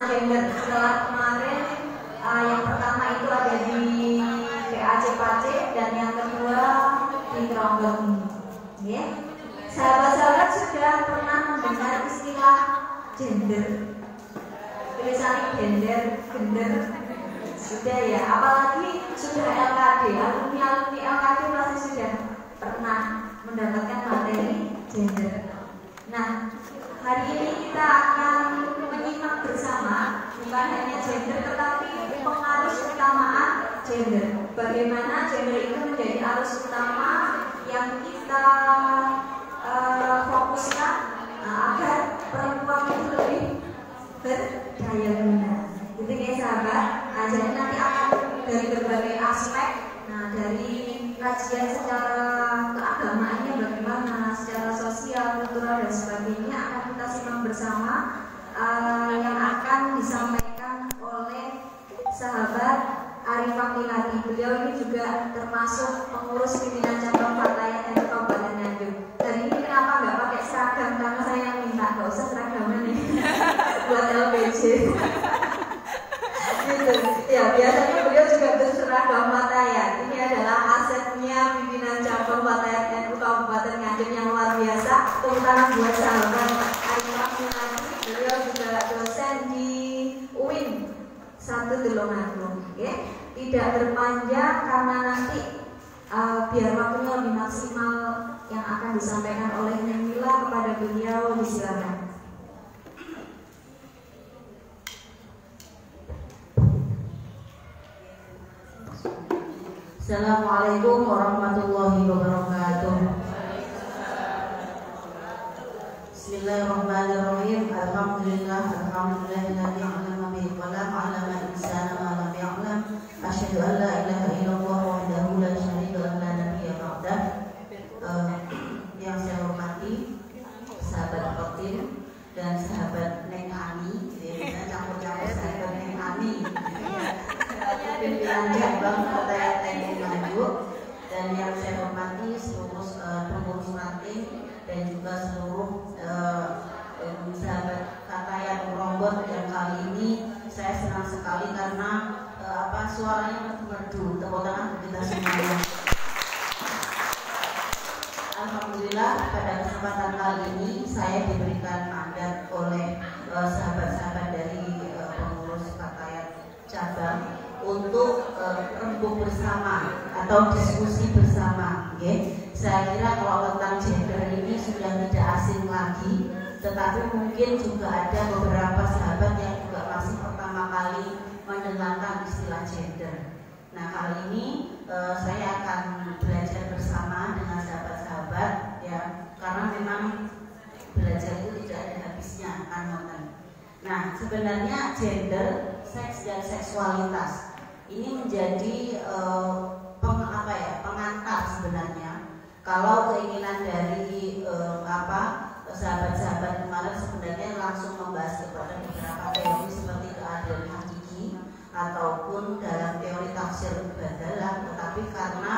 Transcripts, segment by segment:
gender setelah kemarin yang pertama itu ada di PAC dan yang kedua di Tronggon. Ya. Sahabat-sahabat sudah pernah mendengar istilah gender? Tulisannya gender sudah ya, apalagi sudah LKD, alumni LKD pasti sudah pernah mendapatkan materi gender. Nah, hari ini kita akan menyimak bersama bukan hanya gender tetapi pengarus utamaan gender. Bagaimana gender itu menjadi arus utama yang kita fokuskan agar perempuan itu lebih berdaya guna. Gitu ya sahabat. Nah, jadi nanti akan dari berbagai aspek. Nah, dari kajian secara keagamaannya bagaimana, secara sosial, kultural dan sebagainya akan kita simak bersama yang akan disampaikan oleh sahabat Arifah Miladi. Beliau ini juga termasuk pengurus pimpinan cabang Fatayat NU Kabupaten Nganjuk. Dan ini kenapa nggak pakai seragam? Karena saya yang minta nggak usah seragaman nih buat LPG. Gitu. Ya biasanya beliau juga berseragam Fatayat. Ini adalah asetnya pimpinan cabang Fatayat NU Kabupaten Nganjuk yang luar biasa. Terutama buat sahabat Arifah Miladi. Beliau juga dosen di UIN 1 Tulungagung. Ya. Tidak berpanjang karena nanti biar waktunya lebih maksimal yang akan disampaikan oleh Nemila kepada beliau. Disilakan. Assalamualaikum warahmatullahi wabarakatuh. Bismillahirrahmanirrahim. Alhamdulillahilladzi 'allama bil qalam 'allama al-insana ma lam ya'lam. Asyhadu an la ilaha illallah wahdahu la syarika lahu la nabiyya ba'dah. Yang saya hormati sahabat Kotim dan sahabat Neng Ani, ya, campur-campur sahabat Neng Ani. Pimpinan cabang Fatayat NU Nganjuk, dan yang saya hormati seluruh pengurus ranting dan juga seluruh sahabat Fatayat Tronggon. Yang kali ini saya senang sekali karena suaranya merdu. Tepuk tangan kita semuanya. Alhamdulillah pada kesempatan kali ini saya diberikan mandat oleh sahabat-sahabat dari pengurus Fatayat cabang untuk rembuk bersama atau diskusi bersama. Okay? Saya kira kalau tentang gender ini sudah tidak asing lagi, tetapi mungkin juga ada beberapa sahabat yang juga masih pertama kali mendengarkan istilah gender. Nah, kali ini saya akan belajar bersama dengan sahabat-sahabat, ya, karena memang belajar itu tidak ada habisnya, kan? Nah, sebenarnya gender, seks dan seksualitas ini menjadi pengantar sebenarnya. Kalau keinginan dari sahabat-sahabat kemarin sebenarnya langsung membahas kepada beberapa teori seperti keadilan hakiki ataupun dalam teori tafsir badalah, tetapi karena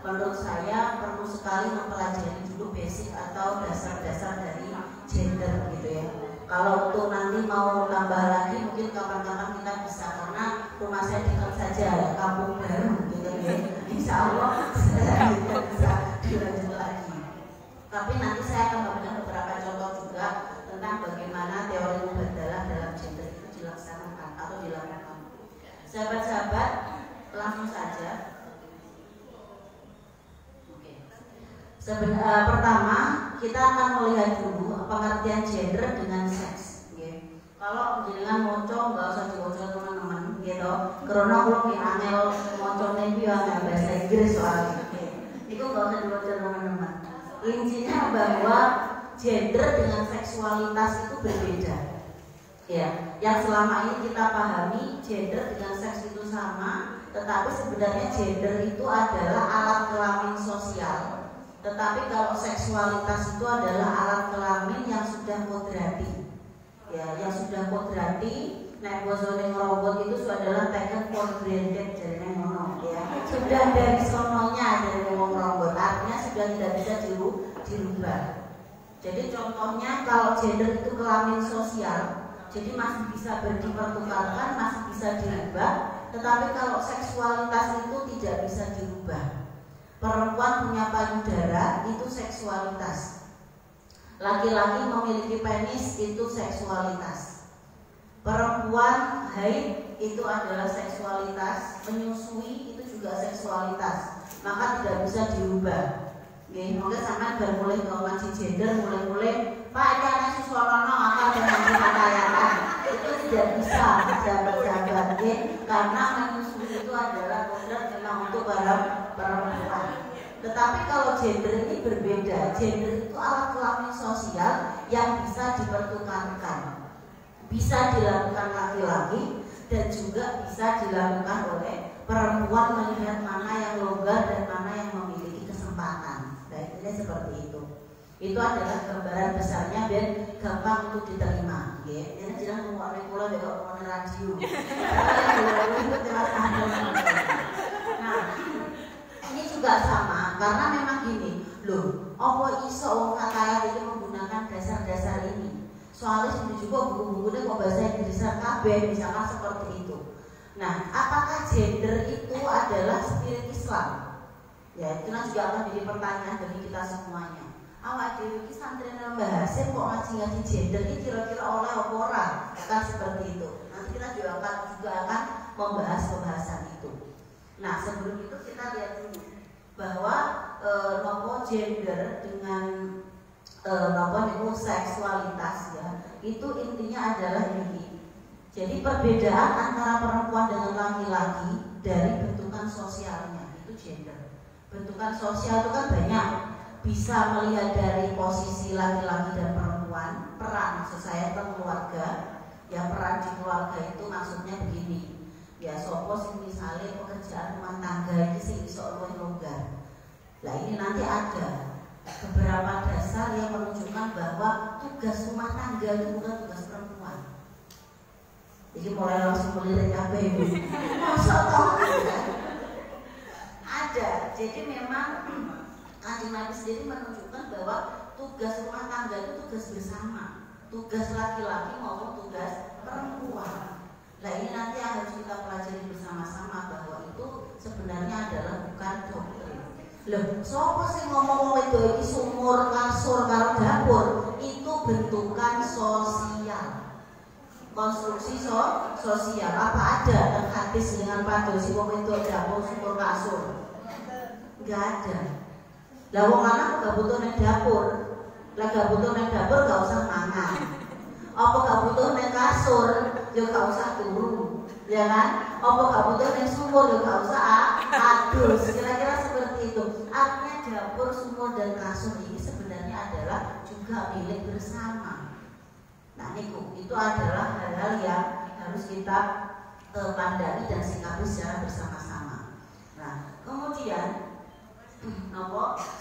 menurut saya perlu sekali mempelajari dulu basic atau dasar-dasar dari gender gitu ya. Kalau untuk nanti mau tambah lagi mungkin kapan-kapan kita bisa, karena rumah saya dekat saja ya, kampung baru gitu ya. Insya Allah saya bisa dilanjut lagi. Tapi nanti saya akan memberikan beberapa contoh juga tentang bagaimana teori mubadalah dalam gender itu dilaksanakan atau dilakukan. Sahabat-sahabat, langsung saja. Oke. Pertama kita akan melihat dulu pengertian gender dengan seks. Okay. Kalau jenengan moco nggak usah diwoco teman-teman, gitu. Karena kalau yang angel moco nih angel bahasa Inggris soalnya. Itu nggak usah diwoco teman-teman. Intinya bahwa gender dengan seksualitas itu berbeda. Ya, yang selama ini kita pahami gender dengan seks itu sama, tetapi sebenarnya gender itu adalah alat kelamin sosial. Tetapi kalau seksualitas itu adalah alat kelamin yang sudah kodrati, ya, yang sudah kodrati. Nek bosone ngerobot itu adalah taken for granted, jadi ngono, ya. Sudah dari sononya dari ngomong robot, artinya sudah tidak bisa dirubah. Jadi contohnya kalau gender itu kelamin sosial, Jadi masih bisa dipertukarkan, masih bisa dirubah. Tetapi kalau seksualitas itu tidak bisa dirubah. Perempuan punya payudara itu seksualitas. Laki-laki memiliki penis itu seksualitas. Perempuan haid itu adalah seksualitas. Menyusui itu juga seksualitas. Maka tidak bisa dirubah. Oke, maka sama mulai ngaji gender, mulai Pak ini anak susualono akal dengan kekayaan itu tidak bisa jabat-jabat, karena menyusui itu adalah kodrat memang untuk para perempuan. Tetapi kalau gender ini berbeda. Gender itu alat kelamin sosial yang bisa dipertukarkan, bisa dilakukan laki-laki dan juga bisa dilakukan oleh perempuan, melihat mana yang longgar dan mana yang memiliki kesempatan. Baik, ini seperti itu. Itu adalah gambaran besarnya dan gampang untuk diterima. Ini jangan menguasai pula dari orang radio. Nah, ini juga sama karena memang gini, loh, apa iso wong kaya iki menggunakan dasar-dasar ini? Soalnya sudah juga buku-bukunya kok bahasa Inggrisan kabeh, misalkan seperti itu. Nah, apakah gender itu adalah spirit Islam? Ya, itu juga akan jadi pertanyaan bagi kita semuanya. Awak dhewe iki santri nang Mbah Hasim kok ngaji-ngaji gender iki kira-kira oleh apa ora? Kan seperti itu. Nanti kita juga akan membahas pembahasan itu. Nah, sebelum itu kita lihat dulu bahwa nopo gender dengan nopo itu seksualitas ya, itu intinya adalah ini. Jadi perbedaan antara perempuan dengan laki-laki dari bentukan sosialnya itu gender. Bentukan sosial itu kan banyak. Bisa melihat dari posisi laki-laki dan perempuan, peran maksud saya tentang keluarga. Ya, peran di keluarga itu maksudnya begini. Ya, sopo sing misalnya pekerjaan rumah tangga ini sing iso luwih longgar. Nah, ini nanti ada beberapa dasar yang menunjukkan bahwa tugas rumah tangga itu bukan tugas perempuan. Jadi mulai langsung melirik apa ibu? Masa toh? Ada. Jadi memang Kanjeng Nabi sendiri menunjukkan bahwa tugas rumah tangga itu tugas bersama, tugas laki-laki maupun tugas perempuan. Nah, ini nanti yang harus kita pelajari bersama-sama bahwa itu sebenarnya adalah bukan doktrin. Loh, siapa sih ngomong itu iki sumur, kasur, karo dapur? Itu bentukan sosial. Konstruksi sosial. Apa ada yang hadis dengan pados si wong itu dapur, sumur, kasur? Enggak ada. Lah wong lanang gak butuh ning dapur. Lah gak butuh ning dapur gak usah mangan. Apa gak butuh ning kasur, ya gak usah turu. Ya kan? Apa gak butuh ning sumur, ya gak usah adus. Kira-kira seperti itu. Artinya dapur, sumur dan kasur ini sebenarnya adalah juga milik bersama. Nah, itu adalah hal-hal yang harus kita pandai dan sikapi secara bersama-sama. Nah, kemudian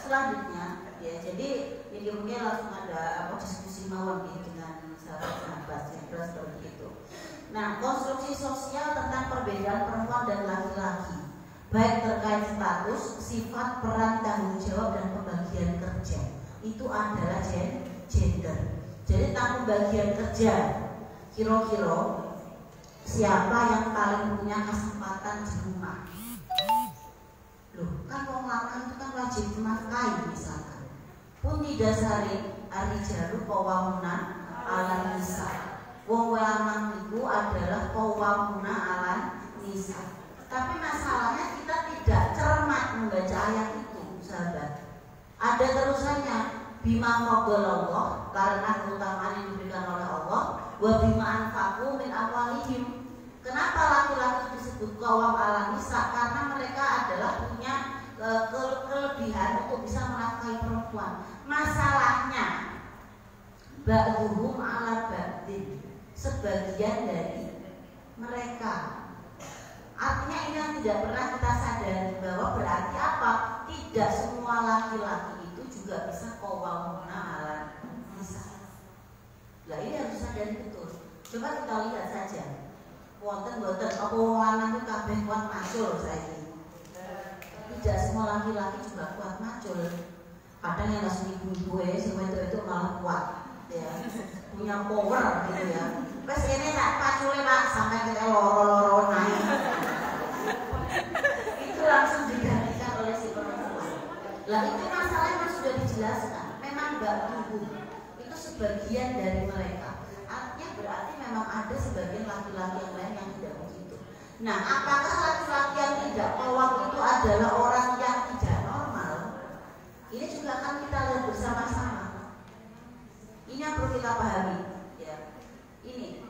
selanjutnya ya, jadi ini mungkin langsung ada diskusi mawon dengan sahabat-sahabat yang seperti itu. Nah, konstruksi sosial tentang perbedaan perempuan dan laki-laki, baik terkait status, sifat, peran, tanggung jawab dan pembagian kerja, itu adalah gender. Jadi tentang pembagian kerja, kira-kira siapa yang paling punya kesempatan di rumah? Loh, kan wong lanang itu kan wajib menafkahi misalkan. Pun didasari ar-rijalu qawwamuna 'alan nisa. Wong lanang itu adalah qawwamuna 'alan nisa. Tapi masalahnya kita tidak cermat membaca ayat itu, sahabat. Ada terusannya, bima faddalallah, karena keutamaan yang diberikan oleh Allah, wa bima anfaqu min amwalihim. Kenapa laki-laki disebut qawwam 'alan nisa? Karena mereka adalah punya kelebihan untuk bisa menafkahi perempuan. Masalahnya ba'duhum 'ala ba'din, sebagian dari mereka. Artinya ini yang tidak pernah kita sadari bahwa berarti apa? Tidak semua laki-laki itu juga bisa qawwamuna 'alan nisa. Nah, ini harus sadari betul. Coba kita lihat saja. Wonten-wonten apa wong lanang itu kabeh kuat macul saiki. Tidak semua laki-laki juga kuat macul. Kadang yang langsung ibu-ibu sing itu malah kuat ya. Punya power gitu ya. Wes ini tak pacule Pak sampai kita loro-loro naik. Itu langsung digantikan oleh si perempuan. Lah itu masalahnya sudah dijelaskan. Memang nggak tubuh. Itu sebagian dari mereka. Artinya berarti memang ada sebagian laki-laki yang lain yang tidak begitu. Nah, apakah laki-laki yang tidak pelawak itu adalah orang yang tidak normal? Ini juga akan kita lihat bersama-sama. Ini yang perlu kita pahami. Ya. Ini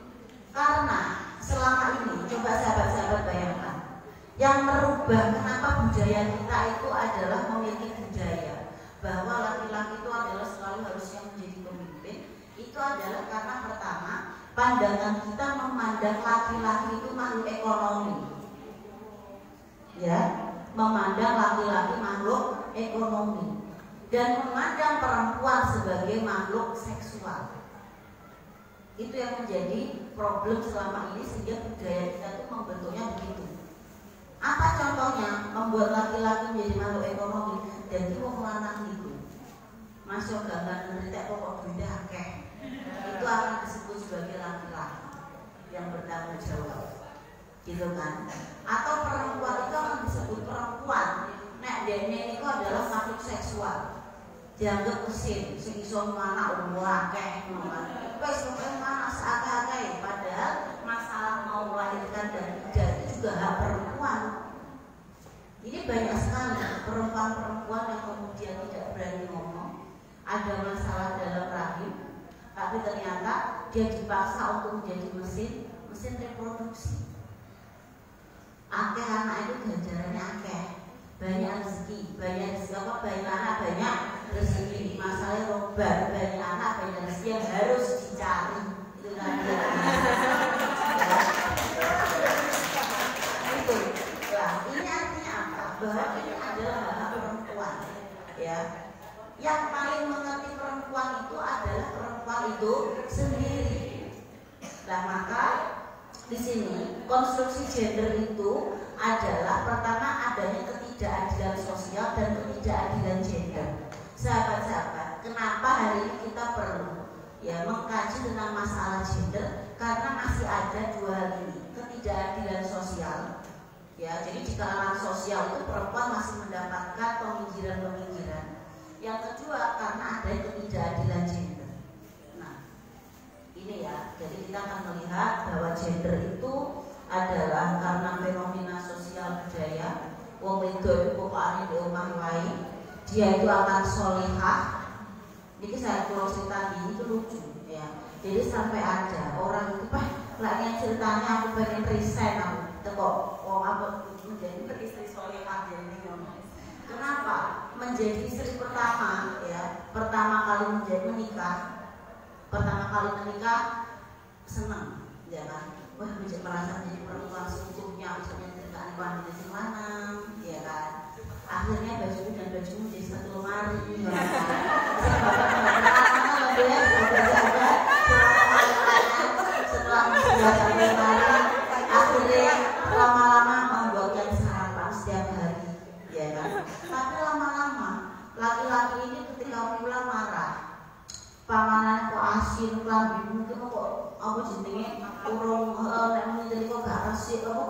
karena selama ini, coba sahabat-sahabat bayangkan, yang merubah kenapa budaya kita itu adalah memiliki budaya bahwa laki-laki itu adalah selalu harusnya menjadi pemimpin. Itu adalah karena pertama, pandangan kita memandang laki-laki itu makhluk ekonomi. Ya, memandang laki-laki makhluk ekonomi dan memandang perempuan sebagai makhluk seksual. Itu yang menjadi problem selama ini sehingga budaya kita itu membentuknya begitu. Apa contohnya membuat laki-laki menjadi makhluk ekonomi dan itu mau lanang itu masuk gambar menderita pokok duitnya akeh. Itu akan disebut sebagai laki-laki yang bertanggung jawab, gitu kan? Atau perempuan itu akan disebut perempuan. Nek dene itu adalah makhluk seksual, dianggap mesin, sing iso mana umur akeh, wes pokoke mana seakeh-akeh. Padahal masalah mau melahirkan dan tidak itu juga hak perempuan. Ini banyak sekali perempuan-perempuan yang kemudian tidak berani ngomong, ada masalah dalam rahim. Tapi ternyata dia dipaksa untuk menjadi mesin reproduksi. Akeh anak itu ganjarannya akeh, banyak rezeki apa banyak anak banyak rezeki. Masalahnya robar banyak anak banyak rezeki yang harus dicari. Itu kan itu. Nah, ini artinya apa? Bahwa ini adalah hak perempuan. Ya. Yang paling mengerti perempuan itu adalah perempuan itu sendiri. Nah, maka di sini konstruksi gender itu adalah pertama adanya ketidakadilan sosial dan ketidakadilan gender. Sahabat-sahabat, kenapa hari ini kita perlu mengkaji tentang masalah gender? Karena masih ada dua hal ini, ketidakadilan sosial. Ya, jadi di kalangan sosial itu perempuan masih mendapatkan peminggiran-peminggiran. Yang kedua karena ada ketidakadilan gender. Nah, ini ya, jadi kita akan melihat bahwa gender itu adalah karena fenomena sosial budaya. Wong wedok itu pokoknya di omah wae, dia itu akan solihah. Ini saya kalau cerita ini itu lucu ya. Jadi sampai ada orang itu lagi ceritanya aku pengen resign aku teko apa menjadi istri solihah jadi ngomong. Kenapa? Menjadi istri pertama ya, pertama kali menikah senang ya kan, wah merasa menjadi perempuan seutuhnya, misalnya cerita wanita sing lanang ya kan, akhirnya baju dan bajumu jadi satu lemari ya setelah lemari akhirnya lama-lama membuatkan sarapan setiap hari ya kan. Tapi lama-lama laki-laki ini ketika pulang marah, panganan kok asin, klambimu itu kok apa jenenge urung nek muni kok gak resik, apa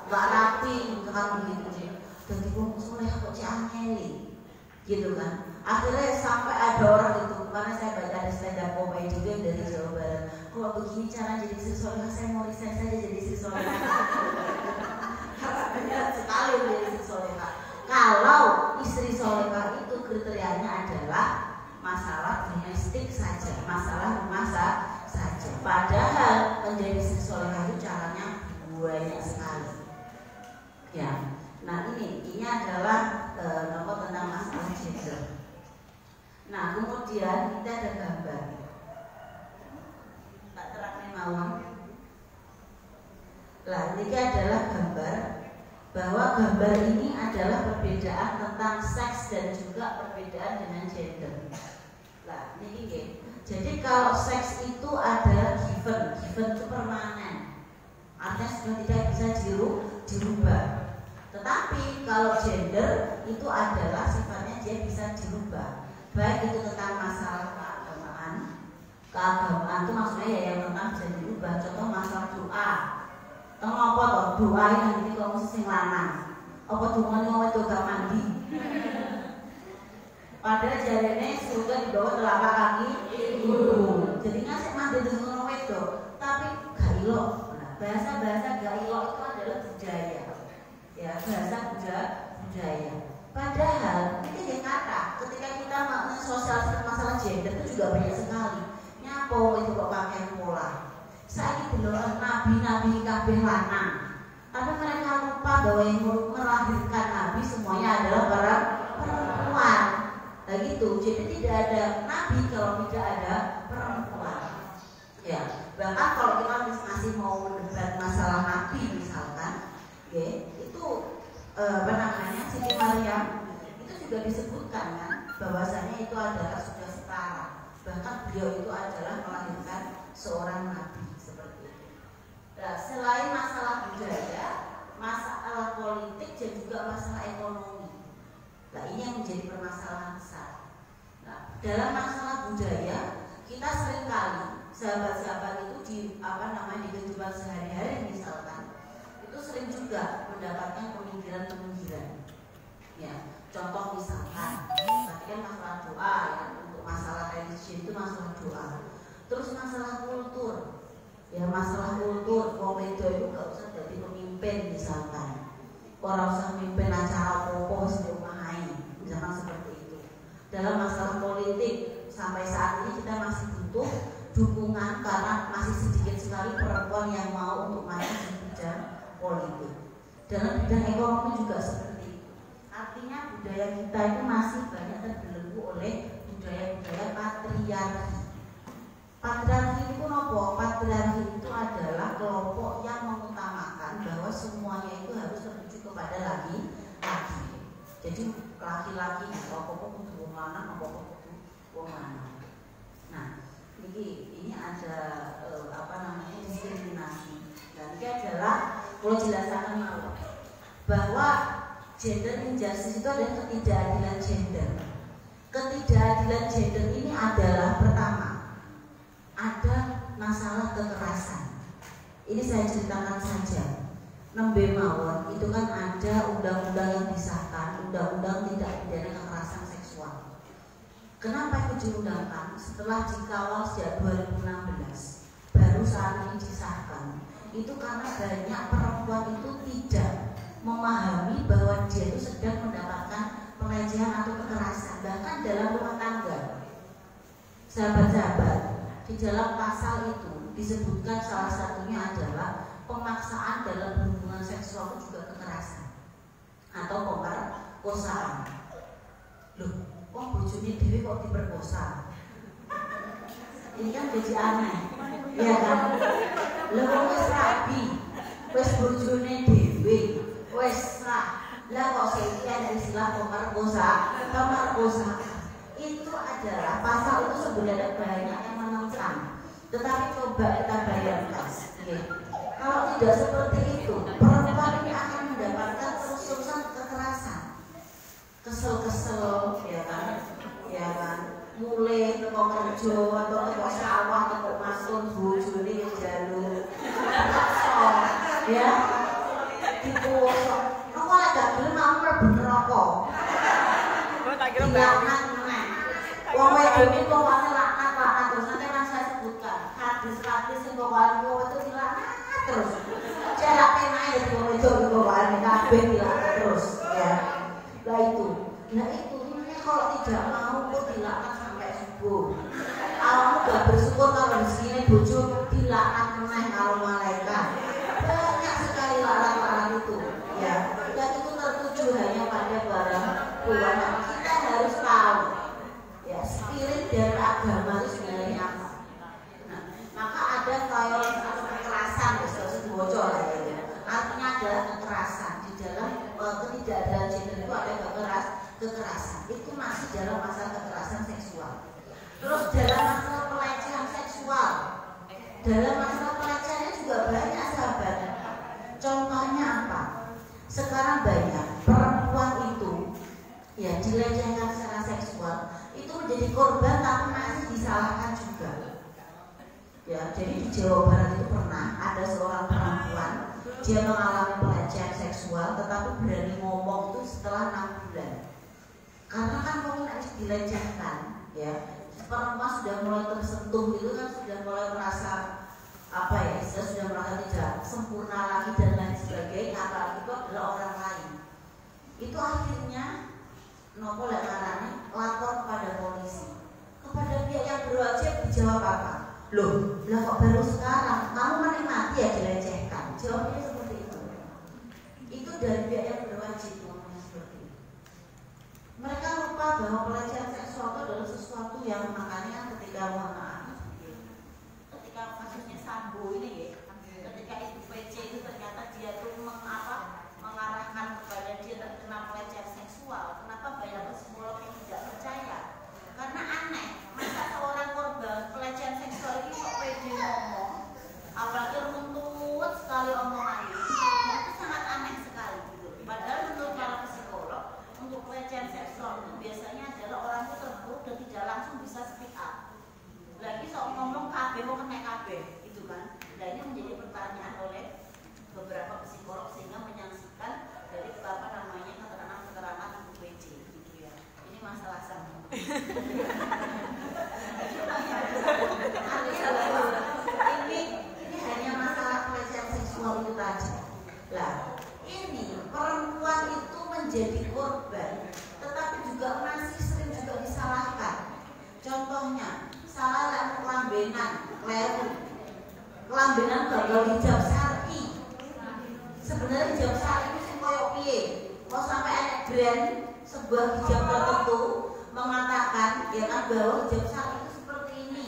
gak rapi kan begitu. Dadi wong soleh kok ciangeli gitu kan. Akhirnya sampai ada orang itu, karena saya baca ada stand up comedy juga dari Jawa Barat. Kok begini cara jadi istri soleh, saya mau resign saja jadi istri soleh. Benar sekali menjadi istri soleh. Kalau istri solehah itu kriterianya adalah masalah domestik saja, masalah rumah saja. Padahal menjadi istri solehah itu caranya banyak sekali. Ya, nah ini adalah tentang masalah gender. Nah kemudian kita ada gambar. Tak terang mawon. Nah ini adalah gambar. Bahwa gambar ini adalah perbedaan tentang seks dan juga perbedaan dengan gender. Nah, ini jadi kalau seks itu adalah given itu permanen, artinya sudah tidak bisa dirubah. Tetapi kalau gender itu adalah sifatnya dia bisa dirubah, baik itu tentang masalah keagamaan, keagamaan itu maksudnya ya yang tentang bisa diubah. Contoh masalah doa. Tahu apa toh? Doa yang ini kalau mesti sing lanang. Apa doa ini mau gak mandi? Padahal jarene surga di bawah telapak kaki ibu. Jadi ngasih mandi dengan wedok, tapi gak ilok. Bahasa-bahasa gak ilok itu adalah budaya. Ya, bahasa budaya. Padahal ini yang kata ketika kita mensosialisasikan masalah gender itu juga banyak sekali. Nyapo itu kok pakai pola. Saya delok nabi-nabi kabeh lanang. Tapi mereka lupa bahwa yang melahirkan nabi semuanya adalah perempuan. Nah gitu, jadi tidak ada nabi kalau tidak ada perempuan. Ya, bahkan kalau kita masih mau mendebat masalah nabi misalkan, ya, itu Siti Maryam itu juga disebutkan kan bahwasanya itu adalah sudah setara. Bahkan beliau itu adalah melahirkan seorang nabi seperti itu. Nah, selain masalah budaya, masalah politik dan juga masalah ekonomi. Nah, ini yang menjadi permasalahan besar. Nah, dalam masalah budaya, kita seringkali sahabat-sahabat itu di di kehidupan sehari-hari misalkan, itu sering juga mendapatkan pemikiran-pemikiran. Ya, contoh misalkan, tadi kan masalah doa ya, untuk masalah religi itu masalah doa. Terus masalah kultur, ya masalah kultur, itu gak usah jadi pemimpin misalkan, orang usah memimpin acara apa-apa di rumah misalkan seperti itu. Dalam masalah politik, sampai saat ini kita masih butuh dukungan karena masih sedikit sekali perempuan yang mau untuk maju di bidang politik. Dalam bidang ekonomi juga seperti itu. Artinya budaya kita itu masih banyak terbelenggu oleh budaya-budaya patriarki. Patriarki itu apa? Patriarki itu adalah kelompok yang mengutamakan bahwa semuanya itu harus tertuju kepada laki-laki. Jadi laki-laki kelompok kudu wong lanang, kelompok kudu wong lanang. Nah, ini ada diskriminasi. Dan ini adalah kalau jelaskan bahwa gender injustice itu adalah ketidakadilan gender. Ketidakadilan gender ini adalah pertama, ada masalah kekerasan. Ini saya ceritakan saja. Nembe mawon itu kan ada undang-undang yang disahkan, undang-undang tindak pidana kekerasan seksual. Kenapa itu diundangkan? Setelah dikawal sejak 2016, baru saat ini disahkan. Itu karena banyak perempuan itu tidak memahami bahwa dia itu sedang mendapatkan pelecehan atau kekerasan, bahkan dalam rumah tangga. Sahabat-sahabat, di dalam pasal itu disebutkan salah satunya adalah pemaksaan dalam hubungan seksual itu juga kekerasan atau pemerkosaan. Loh, kok bojone dhewe kok diperkosa? Ini kan jadi aneh, ya kan? Lha wis rabi, wis bojone dhewe, wis lah. Lah kok saiki ada istilah pemerkosa. Itu adalah pasal itu sebenarnya banyak yang menentang. Tetapi coba kita bayangkan, kalau tidak seperti itu, perempuan ini akan mendapatkan terus-terusan kekerasan, kesel-kesel, ya kan, mulai teko kerja atau teko sawah, teko masun, bojone jalur, ya, dipotong. Aku gak gelem mau mlebu neraka. Dilaknat meneh. Wong wedok iki kok laknat terus nanti saya sebutkan. Hadis-hadis sing kok itu dilaknat terus. Jarak penae ya wong wedok kok kabeh dilaknat terus, ya. Nah itu ini kalau tidak mau kok dilaknat sampai subuh. Kamu gak bersyukur kalau rezekine bojo dilaknat meneh karo malaikat. Banyak sekali larangan itu, ya. Dan itu tertuju hanya pada barang Tuhan. Kita harus tahu, ya, spirit dari agama itu sebenarnya apa. Nah, maka ada violence atau kekerasan, sesuatu bocor, ya. Artinya adalah kekerasan di dalam ketidakadilan gender itu ada kekerasan. Itu masih dalam masalah kekerasan seksual. Terus dalam masalah pelecehan seksual, dalam masalah pelecehannya juga banyak sahabat. Contohnya apa? Sekarang banyak perempuan itu ya dilecehkan secara seksual, itu menjadi korban tapi masih disalahkan juga. Jawa Barat itu pernah ada seorang perempuan, dia mengalami pelecehan seksual, tetapi berani ngomong itu setelah 6 bulan. Karena kan mungkin harus dilecehkan, ya. Perempuan sudah mulai tersentuh gitu kan, sudah mulai merasa apa ya, sudah merasa tidak sempurna lagi dan lain sebagainya. Apalagi itu adalah orang lain. Itu akhirnya nopo lekarane lapor kepada polisi, kepada pihak yang berwajib. Dijawab apa? Loh, lah kok baru sekarang kamu menikmati ya dilecehkan? Jawabnya seperti itu. Itu dari pihak yang berwajib ngomongnya seperti itu. Mereka lupa bahwa pelecehan seksual itu adalah sesuatu yang, makanya ketika ketika kasusnya Sambo ini ya, ketika itu PC itu ternyata dia tuh mengarahkan kepada dia terkena pelecehan seksual. Kenapa banyak psikolog yang tidak percaya? Karena aneh, masa seorang korban pelecehan seksual ini kok pede ngomong, apalagi runtut sekali omongannya. Itu sangat aneh sekali gitu. Padahal menurut para psikolog, untuk pelecehan seksual itu biasanya adalah orang itu terpuruk dan tidak langsung bisa speak up. Lagi soal ngomong KB mau kena KB, itu kan. Nah ini menjadi pertanyaan oleh beberapa psikolog sehingga menyaksikan dari keterangan ibu PC gitu ya. Ini masalah sama. ini hanya masalah pelecehan seksual itu tadi. Lah, ini perempuan itu menjadi korban, tetapi juga masih sering juga disalahkan. Contohnya, salah lek kelambenan, kelambenan gagal hijab syar'i. Sebenarnya hijab syar'i itu sing koyo piye? Kok sampai ada brand sebuah hijab tertentu mengatakan ya kan bahwa hijab syar'i itu seperti ini.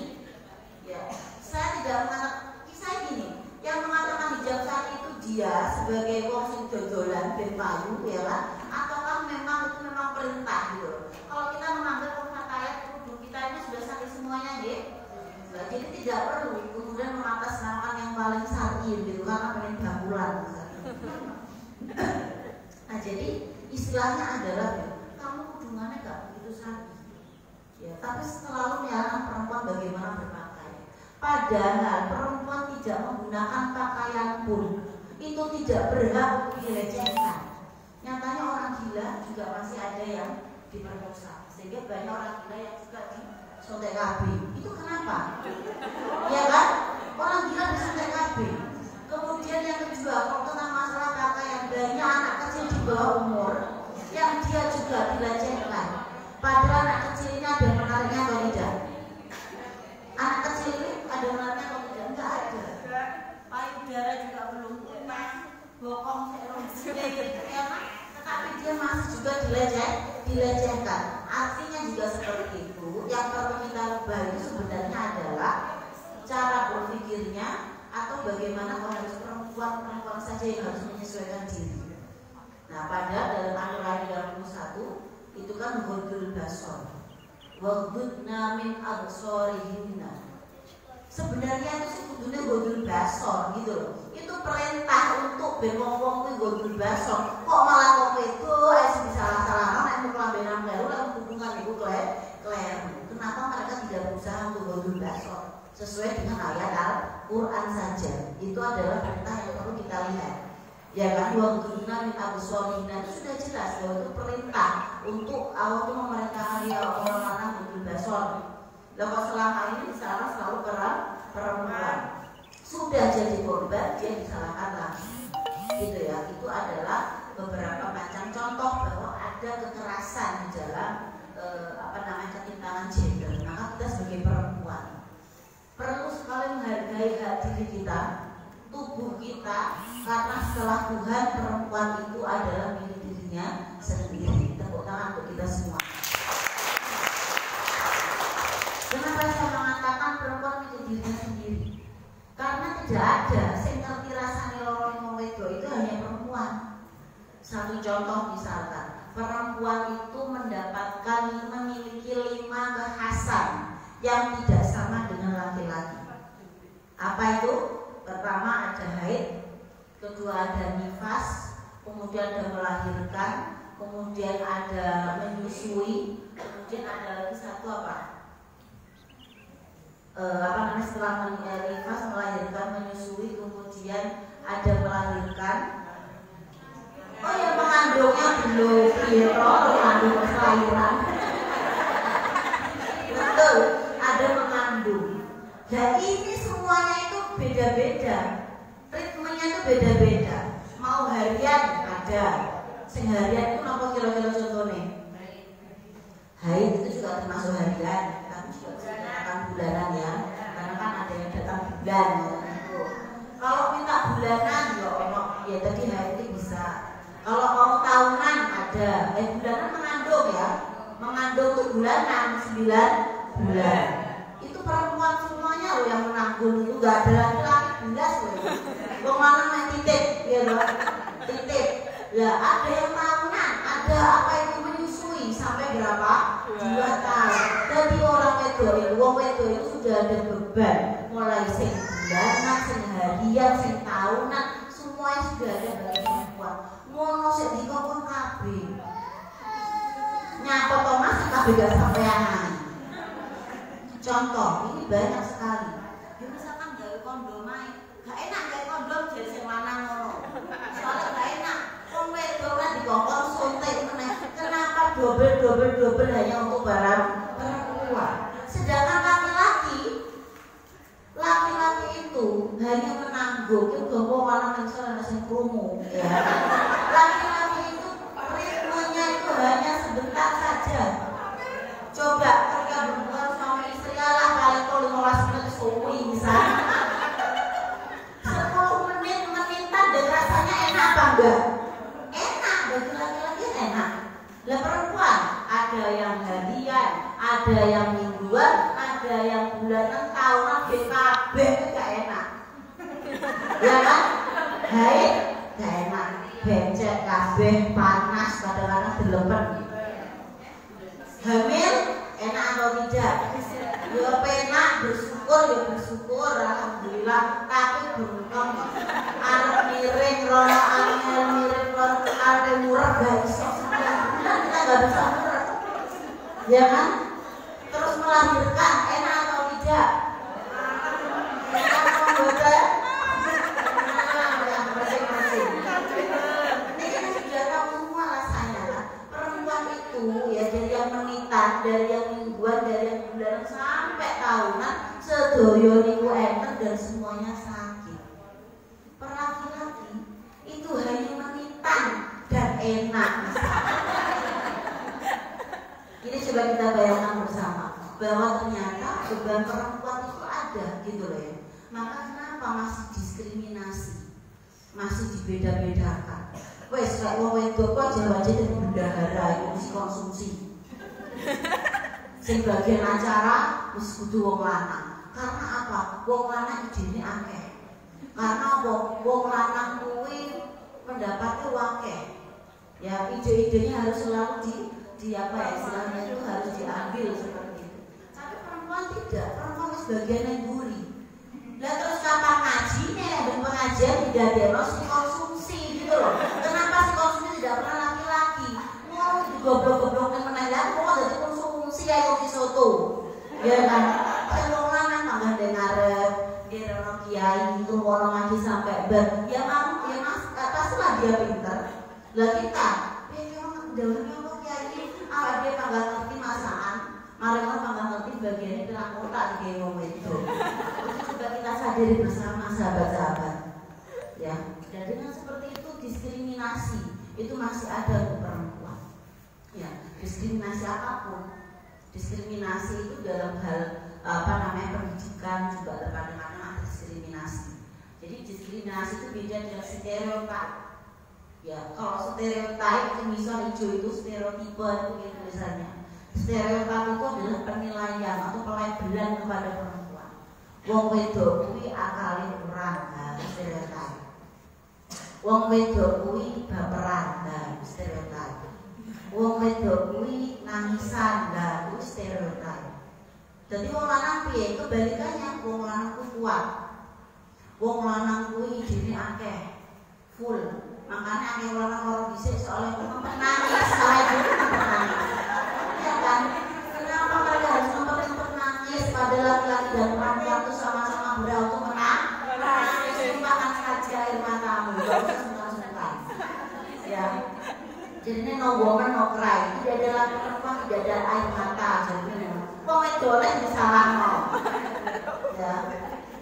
Ya, saya tidak mengatakan kisah gini. Yang mengatakan hijab syar'i itu dia sebagai wong sing dodolan ben payu ya kan? Ataukah memang itu memang perintah gitu. Kalau kita menganggap pemakaian kerudung kita ini sudah syar'i semuanya ya. Nah, jadi tidak perlu kemudian mengatasnamakan yang paling syar'i gitu karena pengen bakulan misalnya. Nah, jadi istilahnya adalah kamu hubungannya gak begitu syar'i. Ya, tapi selalu menyalahkan perempuan bagaimana berpakaian. Padahal perempuan tidak menggunakan pakaian pun itu tidak berhak untuk dilecehkan. Nyatanya orang gila juga masih ada yang diperkosa, sehingga banyak orang gila yang juga disontek KB. Itu kenapa? Ya kan? Orang gila disontek KB. Kemudian yang kedua, kalau tentang masalah pakaian, banyak anak kecil di bawah umur yang dia juga dilecehkan. Padahal anak kecil ini ada menariknya atau tidak? Anak kecil ini ada menariknya atau tidak? Enggak ada. Payudara juga belum punya, bokong serong ya kan? Tetapi dia masih juga dilecehkan. Artinya juga seperti itu. Yang perlu kita ubah itu sebenarnya adalah cara berpikirnya atau bagaimana kalau harus perempuan saja yang harus menyesuaikan diri. Nah, padahal dalam Al-Quran 31 itu kan ghudul basar waghdudna min absarihinna. Sebenarnya itu sebetulnya ghudul basar gitu loh. Itu perintah untuk ben wong-wong kuwi ghudul basar. Kok malah kok itu salah-salahan nek kelambenan kleru lan hubungan iku kleru. Kenapa mereka tidak berusaha untuk ghudul basar sesuai dengan ayat Al-Quran saja? Itu adalah perintah yang perlu kita lihat. Ya kan, waghdudna min absarihinna itu sudah jelas bahwa itu perintah untuk Allah itu memerintahkan ya orang-orang ghudul basar. Lalu selama ini disalahkan selalu perempuan. Sudah jadi korban dia disalahkan lagi. Gitu ya. Itu adalah beberapa macam contoh bahwa ada kekerasan di dalam ketimpangan gender. Maka kita sebagai perempuan perlu sekali menghargai hak diri kita, tubuh kita, karena setelah Tuhan perempuan itu adalah milik dirinya sendiri. Tepuk tangan untuk kita semua. Kenapa saya mengatakan perempuan milik dirinya sendiri? Karena tidak ada sing ngerti rasane loro wong wedok itu hanya perempuan. Satu contoh misalkan, perempuan itu memiliki 5 kekhasan yang tidak sama dengan laki-laki. Apa itu? Pertama ada haid, kedua ada nifas, kemudian ada melahirkan, kemudian ada menyusui, kemudian ada lagi satu apa? setelah nifas, melahirkan, menyusui, kemudian ada melahirkan. Oh ya, mengandungnya belum, mengandung kelahiran. Betul, ada mengandung. Dan ini semuanya itu beda-beda, ritmenya itu beda-beda. Mau harian ada, seharian itu apa kira-kira contohnya? Haid itu juga termasuk harian, tapi juga bisa datang bulanan ya, karena kan ada yang datang bulan. Kalau minta bulanan ya tadi haid itu bisa. Kalau mau tahunan ada, bulanan mengandung ya, mengandung itu bulanan 9 bulan. Itu perempuan semuanya loh yang menanggung, itu nggak ada laki-laki belas loh. Wong lanang main titik, ya loh, titik. Ya ada yang tahunan, ada apa itu menyusui sampai berapa? 2 tahun. Jadi orang itu, wong itu sudah ada beban, mulai sing bulanan, sing harian, sing tahunan, semuanya sudah ada bagi perempuan. Ngono sing dikongkon kabeh. Nyapa Thomas kabeh gak sampean. Contoh, ini banyak sekali. Ya misalkan gawe kondom ae, gak enak gawe kondom jadi sing lanang ngono. Soalnya gak enak. Wong wedok kan dikongkon suntik meneh. Kenapa double hanya untuk barang perempuan? Sedangkan laki-laki itu hanya menanggung itu gawa lanang sing sing krungu ya. Laki-laki itu ritmenya itu hanya sebentar saja. Coba ketika berhubungan suami istri lah paling 15 menit suwi misalnya 10 menit menitan dan rasanya enak apa enggak? Enak, bagi laki-laki enak. Lah perempuan ada yang harian, ada yang mingguan, ada yang bulanan, tahunan, BKB itu gak enak. Ya kan? Haid gak enak, becek, kabeh, panas, kadang-kadang dilepet. Hamil enak atau tidak? Ya penak, bersyukur, alhamdulillah. Tapi bengkong, arep miring, rono angel, miring, rono arep murah gak iso. Kita gak bisa murah, ya kan? Terus melahirkan enak atau tidak? Enak atau tidak? Ya dari yang menitan, dari yang mingguan, dari yang bulanan sampai tahunan, sedoyo niku enten dan semuanya sakit. Per laki-laki itu hanya menitan dan enak. Ini coba kita bayangkan bersama bahwa ternyata beban perempuan itu ada gitu loh ya. Maka kenapa masih diskriminasi, masih dibeda-bedakan? Wes kayak wong wedok kok Jawa jadi bendahara itu konsumsi. Sing bagian acara wis kudu wong lanang. Karena apa? Wong lanang idene akeh. Karena wong lanang kuwi pendapatnya akeh. Ya ide-idenya harus selalu di apa ya istilahnya itu harus diambil seperti itu. Tapi perempuan tidak, perempuan sebagian yang gurih. Lah terus kapan ngajinya dan pengajian tidak ada konsumsi gitu loh. Kenapa si konsumsi tidak pernah laki-laki? Mau digoblok-goblokin menanyakan kok jadi konsumsi kayak kopi soto. Ya kan? Kalau lanang tambah dengarep, dia orang kiai itu orang ngaji sampai ber. Ya mas, pastilah dia pinter. Lah kita, dalamnya apa kiai? Awak dia tambah ngerti masakan. Mari orang tambah ngerti bagian itu aku tak di ngomong itu. Coba kita sadari bersama sahabat-sahabat. Ya, dan dengan seperti itu diskriminasi itu masih ada untuk perempuan. Ya, diskriminasi apapun. Diskriminasi itu dalam hal pendidikan juga kadang-kadang ada diskriminasi. Jadi diskriminasi itu beda dengan stereotip. Ya, kalau stereotip itu misalnya hijau itu stereotipe itu gitu misalnya. Stereotip itu adalah penilaian atau pelabelan kepada perempuan. Wong wedok kuwi akale kurang, stereotip. Wong wedok kuwi baperan, stereotip. Wong wedok kuwi nangisan, kuwi stereotip. Jadi wong lanang piye? Kebalikannya, wong lanang kuwi kuat. Wong lanang kuwi idene akeh, full. Makanya akeh lanang karo dhisik soalnya menangis, saya menangis. Ya kan? Kenapa mereka harus nangis pada laki-laki dan perempuan Jadinya no woman no cry. Tidak ada lagi perempuan, tidak ada air mata. Jadinya kok wedolek disalahno. Ya.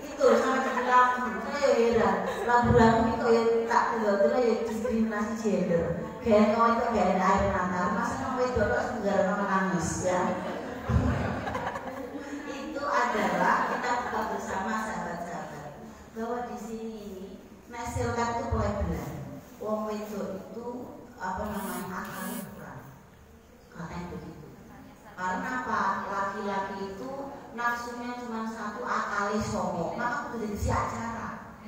Itu sama dibilang saya heran. Lagu-lagu itu ya tak tahu ya diskriminasi gender. Kayak kau itu gak ada air mata. Masa no wedolek enggak menangis ya. Itu adalah kita buka bersama sahabat-sahabat bahwa di sini ini mesilkan itu pelabelan. Wong wedok itu akalnya kurang, katanya begitu. Karena apa? Laki-laki itu nafsunya cuma satu, akalnya songo, maka kudu jadi si acara.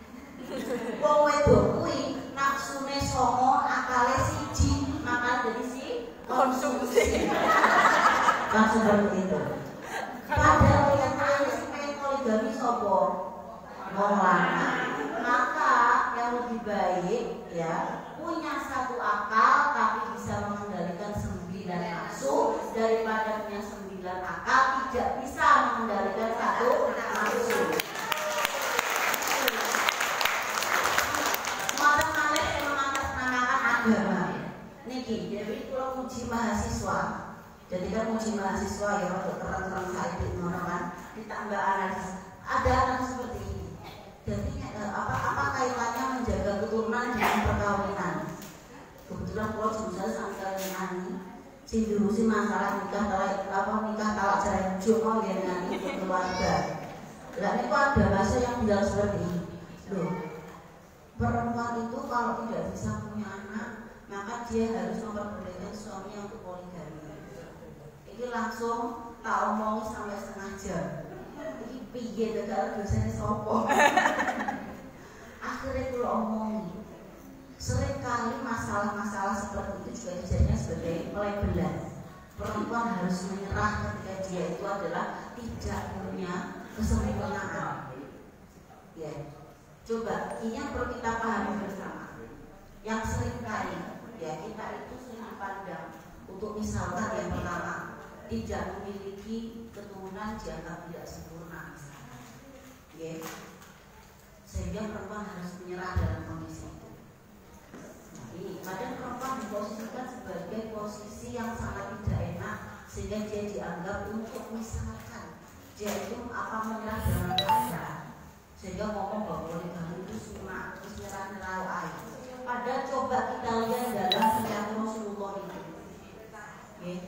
Wong wedok kuwi nafsunya songo, akalnya siji, maka jadi si konsumsi. Kan seperti itu. Padahal yang paling pengen poligami sopo wong lanang. Maka yang lebih baik ya punya satu akal tapi bisa mengendalikan 9 nafsu daripada punya 9 akal tidak bisa mengendalikan satu nafsu. Mata malih yang mengatasnamakan agama. Niki, jadi kalau uji mahasiswa, jadi kan uji mahasiswa ya untuk terang-terang saya di kan ditambah analisis. Ada anak seperti ini. Jadi apa kaitannya menjaga keturunan dengan perkawinan? Kebetulan kalau jurusan sampai ini sing diurusi masalah nikah talak cerai jomo dengan keluarga. Dan itu ada bahasa yang bilang seperti ini. Loh, perempuan itu kalau tidak bisa punya anak, maka dia harus memperbolehkan suaminya untuk poligami. Ini langsung tak omongi sampai setengah jam. Ini piye negara dosanya sopo. Akhirnya kalau omongi, seringkali masalah-masalah seperti itu juga kejadiannya sebagai pelabelan. Perempuan harus menyerah ketika dia itu adalah tidak punya kesempurnaan. Ya, coba ini yang perlu kita pahami bersama. Yang seringkali ya kita itu sering dipandang untuk misalkan yang pertama tidak memiliki keturunan dianggap tidak sempurna, ya. Sehingga perempuan harus menyerah dalam kondisi itu. Nah, ini kadang perempuan diposisikan sebagai posisi yang sangat tidak enak sehingga dia dianggap untuk misalkan dia itu menyerah dalam keadaan sehingga ngomong bahwa poligami itu sunnah terus nyerah air. Padahal coba kita lihat dalam sejarah Rasulullah itu.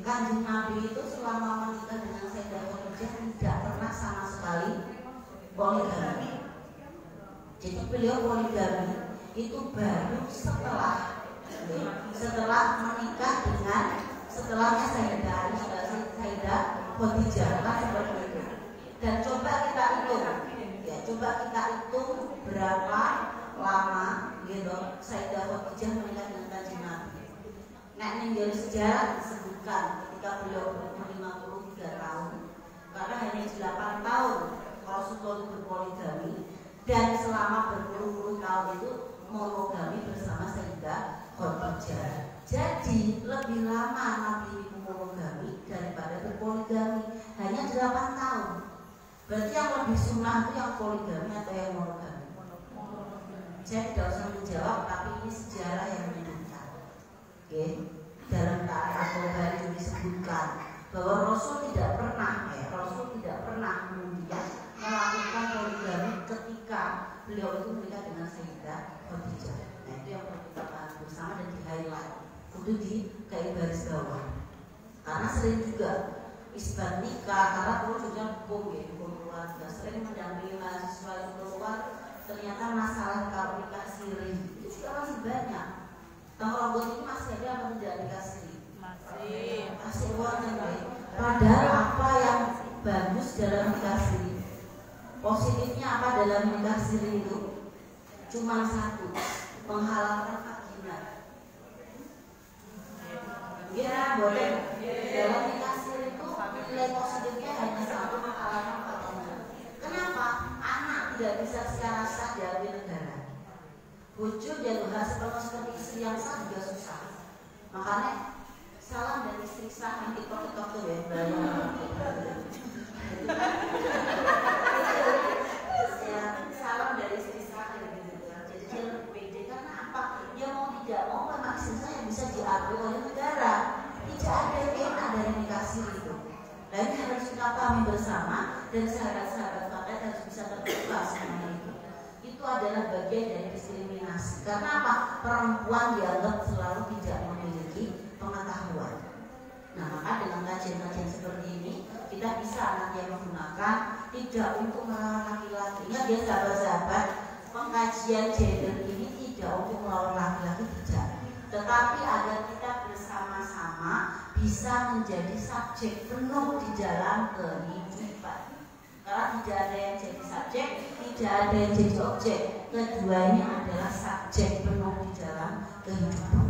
Kanjeng Nabi itu selama menikah dengan Sayyidah Khadijah tidak pernah sama sekali poligami. Jadi beliau poligami itu baru setelah menikah dengan setelahnya Sayyidah Khadijah seperti itu. Dan coba kita hitung berapa lama gitu Sayyidah Khadijah menikah dengan Kanjeng Nabi. Nah, ini dari sejarah disebutkan ketika beliau berumur 53 tahun, karena hanya 8 tahun Rasulullah itu berpoligami dan selama berpuluh-puluh tahun itu monogami bersama Sayyidah Khadijah. Jadi lebih lama Nabi itu monogami daripada berpoligami, hanya 8 tahun. Berarti yang lebih sunnah itu yang poligami atau yang monogami? Saya tidak usah menjawab, tapi ini sejarah yang menunjukkan. Oke, dalam tareikh Al-Bukhari itu disebutkan bahwa Rasul tidak pernah kemudian melakukan poligami ketika beliau itu menikah dengan Sayyidah Khadijah. Nah, itu yang perlu kita bahas bersama dan di highlight. Itu di kayak garis bawah. Karena sering juga isbat nikah, karena perlu juga hukum keluarga. Sering mendampingi mahasiswa yang keluar, ternyata masalah kalau nikah siri itu juga masih banyak. Tahu rambut ini masih ada apa tidak dikasih? Masih warna. Padahal apa yang bagus dalam nikah siri? Positifnya apa dalam nikah siri itu? Cuma satu, menghalalkan vagina. Ya, boleh. Dalam nikah siri itu nilai positifnya hanya satu, menghalalkan vagina. Kenapa? Anak tidak bisa secara sah diambil negara. Wujud dan bahasa seperti istri yang sah juga susah. Makanya salam dari istri sah yang TikTok tuh ya, salam dari istri sah gitu. Jadi dia lebih pede karena apa? Dia mau tidak mau memang istri sah yang bisa diakui oleh pahami bersama dan sahabat-sahabat paket harus bisa terbuka sama itu. Itu adalah bagian dari diskriminasi. Karena apa? Perempuan dianggap selalu tidak memiliki pengetahuan. Nah, maka dengan kajian-kajian seperti ini kita bisa nanti menggunakan tidak untuk melawan laki-laki. Ingat ya sahabat-sahabat, pengkajian gender ini tidak untuk melawan laki-laki, tidak, tetapi agar kita bersama-sama bisa menjadi subjek penuh di dalam kehidupan. Karena tidak ada yang jadi subjek, tidak ada yang jadi objek. Keduanya adalah subjek penuh di dalam kehidupan.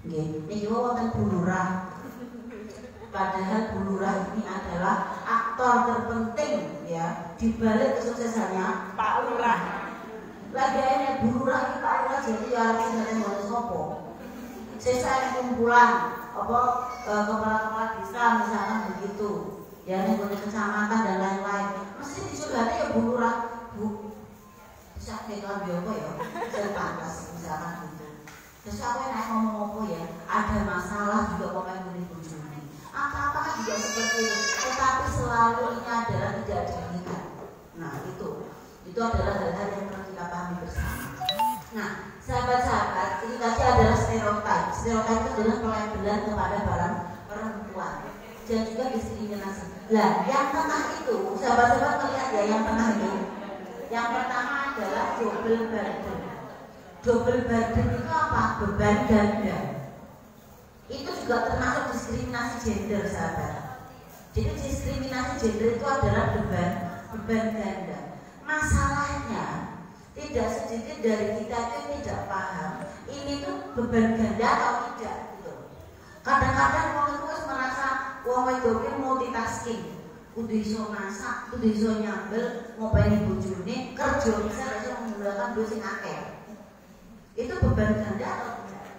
Ini wonten Bu Lurah. Padahal Bu Lurah ini adalah aktor terpenting ya di balik kesuksesannya Pak Lurah. Lagi ini Bu Lurah ini Pak Lurah jadi harus dari mana sopo. Saya kumpulan kepala-kepala desa misalkan begitu. Ya ini kecamatan dan lain-lain. Mesti disuruhnya ya Bu Lurah, Bu. Bisa kekan bioko ya, saya pantas misalkan gitu. Terus aku naik ngomong apa ya? Ada masalah juga komen beli bujuni. Apa-apa juga seperti itu, tetapi selalu ini adalah tidak dilihat. Nah itu adalah hal-hal yang perlu kita pahami bersama. Nah, sahabat-sahabat, ini tadi adalah stereotip. Stereotip itu adalah pelabelan kepada barang perempuan dan juga diskriminasi. Nah, yang tengah itu, sahabat-sahabat melihat ya yang tengah itu. Yang pertama adalah double burden. Double burden itu apa? Beban ganda. Itu juga termasuk diskriminasi gender, sahabat. Jadi diskriminasi gender itu adalah beban ganda. Masalahnya tidak sedikit dari kita itu tidak paham ini tuh beban ganda atau tidak gitu. Kadang-kadang orang itu merasa wong wedok multitasking. Kudu iso masak, kudu iso nyambel, ngopeni bojone, kerja bisa menggunakan duit sing akeh. Itu beban ganda atau tidak?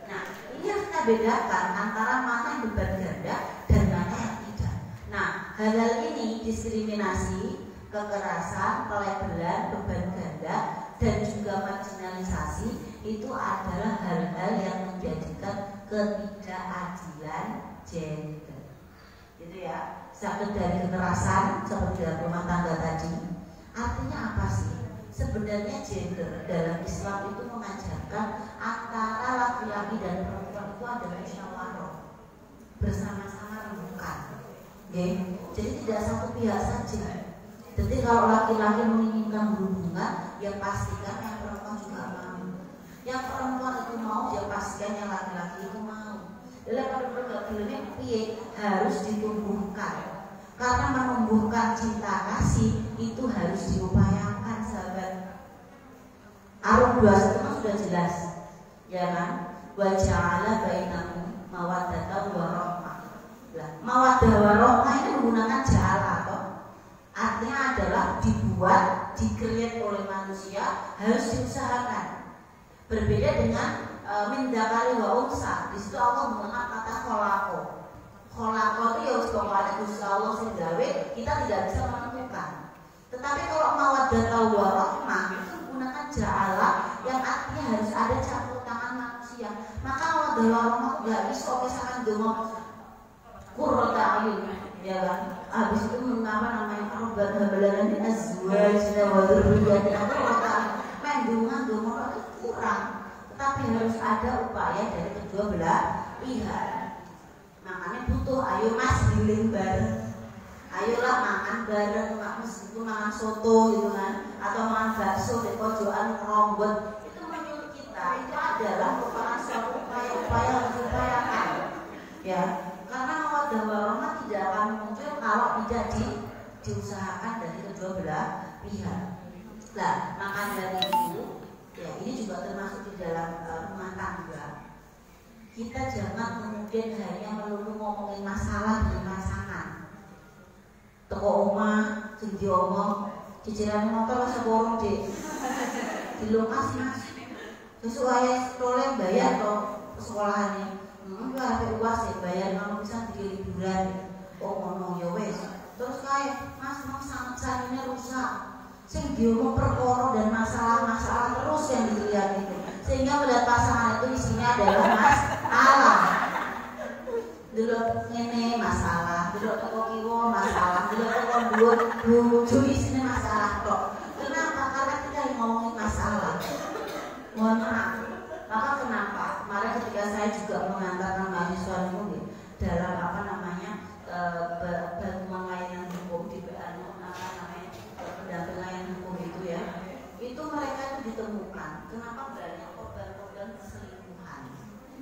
Nah, ini harus kita bedakan antara mana yang beban ganda dan mana yang tidak. Nah, hal-hal ini diskriminasi, kekerasan, pelabelan, beban ganda, dan juga marginalisasi itu adalah hal-hal yang menjadikan ketidakadilan gender. Gitu ya. Sakit dari kekerasan seperti dalam rumah tangga tadi. Artinya apa sih? Sebenarnya gender dalam Islam itu mengajarkan antara laki-laki dan perempuan itu ada musyawarah bersama-sama rembukan. Jadi tidak satu pihak saja. Jadi kalau laki-laki menginginkan berhubungan, ya pastikan yang perempuan juga mau. Yang perempuan itu mau, ya pastikan yang laki-laki itu mau. Dalam pada ini harus ditumbuhkan. Karena menumbuhkan cinta kasih itu harus diupayakan, sahabat. Ar-Rum 21 sudah jelas, ya kan? Wa ja'ala bainakum mawaddatan wa rahmah. Mawaddah wa rahmah itu menggunakan ja'ala toh. Artinya adalah dibuat, dikreat oleh manusia, harus diusahakan. Berbeda dengan min dzakari wa unsa. Di situ Allah menggunakan kata kholaqo. Kholaqo itu ya kepada Gusti Allah sing gawe, kita tidak bisa menentukan. Tetapi kalau mawaddah wa rahmah itu menggunakan ja'ala yang artinya harus ada campur tangan manusia. Maka mawaddah wa rahmah enggak bisa misalkan dongo qurrata ayun, ya kan? Habis itu mengapa namanya arbat habalanan azwajna wa dzurriyyatina qurrata mendungan dongo itu kurang. Tetapi harus ada upaya dari kedua belah pihak. Makanya butuh, ayo mas healing bareng, ayolah makan bareng, meskipun makan soto gitu kan, atau makan bakso di pojokan rombot, itu menurut kita itu adalah merupakan suatu upaya yang diupayakan, ya. Karena mawaddah warahmah tidak akan muncul kalau tidak diusahakan dari kedua belah pihak. Nah, maka dari itu, ya ini juga termasuk di dalam rumah tangga. Kita jangan kemudian hanya melulu ngomongin masalah di pasangan. Toko omah, sing diomong, cicilan motor wis borong di lokasi mas. Besok ayah tolong bayar toh sekolahane. Enggak ada uas ya bayar kalau bisa 3 liburan. Oh ngono ya wes. Terus kayak mas mau sangat-sangatnya rusak. Sing diomong perkara dan masalah-masalah terus yang dilihat itu. Sehingga melihat pasangan itu isinya adalah masalah. Dulu ini masalah dulu toko kiwo masalah, dulu toko dhuwur bojo isine masalah kok. Kenapa? Karena kita yang ngomongin masalah. Mohon maaf. Maka kenapa? Kemarin ketika saya juga mengantarkan mahasiswa ini dalam bantuan layanan hukum di pendamping layanan hukum itu ya, itu mereka itu ditemukan. Kenapa banyak korban-korban perselingkuhan?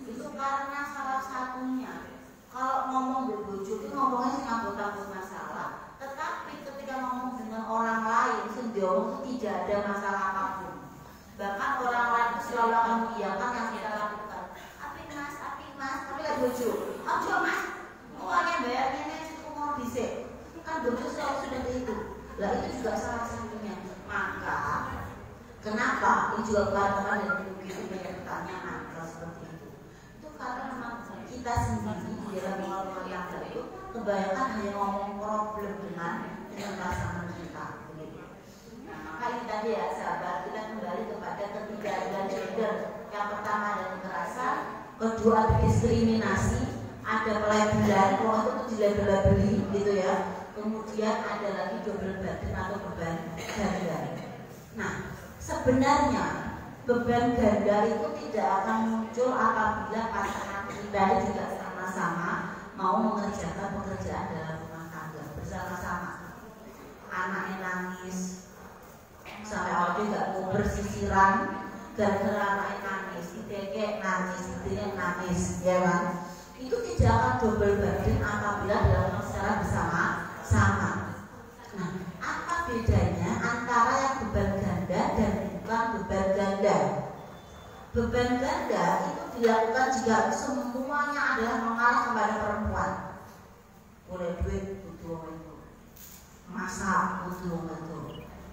Itu karena salah satunya kalau ngomong berbojo itu ngomongnya sih nganggo masalah, tetapi ketika ngomong dengan orang lain sendiri itu tidak ada masalah apapun. Bahkan orang lain itu selalu akan mengiyakan yang kita lakukan. Tapi kan bojo. Ojo mas, uangnya bayarnya ini cukup mau dhisik. Kan bojo selalu sudah itu. Lah itu juga salah satunya. Maka kenapa ini juga kemarin dari begitu banyak pertanyaan kalau seperti itu. Itu karena memang kita sendiri di dalam rumah tangga itu kebanyakan hanya ngomong problem dengan pasangan kita. Nah, maka ini tadi ya sahabat, kita kembali kepada ketidakadilan gender. Yang pertama ada kekerasan, kedua ada diskriminasi, ada pelabelan, kalau itu dilabeli gitu ya. Kemudian ada lagi double burden atau beban ganda. Nah, sebenarnya beban ganda itu tidak akan muncul apabila pasangan kita juga sama-sama mau mengerjakan pekerjaan dalam rumah tangga bersama-sama. Anaknya nangis, sampai waktu nggak mau bersisiran, gara-gara anaknya nangis, ideke nangis, istrinya nangis, ya kan? Itu tidak akan double burden apabila dilakukan secara bersama-sama. Nah, apa bedanya antara yang beban ganda dan bukan beban ganda? Beban ganda itu dilakukan jika semuanya adalah mengarah kepada perempuan. Boleh duit butuh itu, masak butuh itu,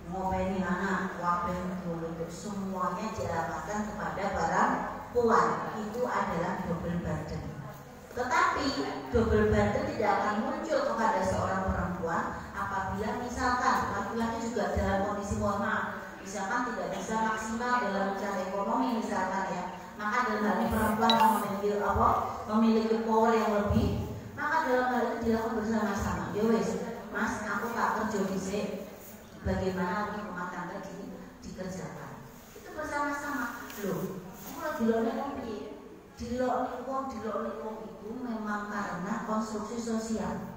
ngopeni anak wapen butuh itu, semuanya diarahkan kepada perempuan. Itu adalah double burden. Tetapi double burden tidak akan muncul kepada seorang perempuan apabila misalkan laki-laki juga dalam kondisi mohon maaf, misalkan tidak bisa maksimal dalam mencari ekonomi misalkan ya, maka dalam hal ini perempuan yang memiliki power yang lebih, maka dalam hal itu dilakukan bersama-sama. Ya wes, mas, aku tak kerja disik, bagaimana rumah tangga dikerjakan? Itu bersama-sama. Loh, aku lagi dilok wong itu memang karena konstruksi sosial.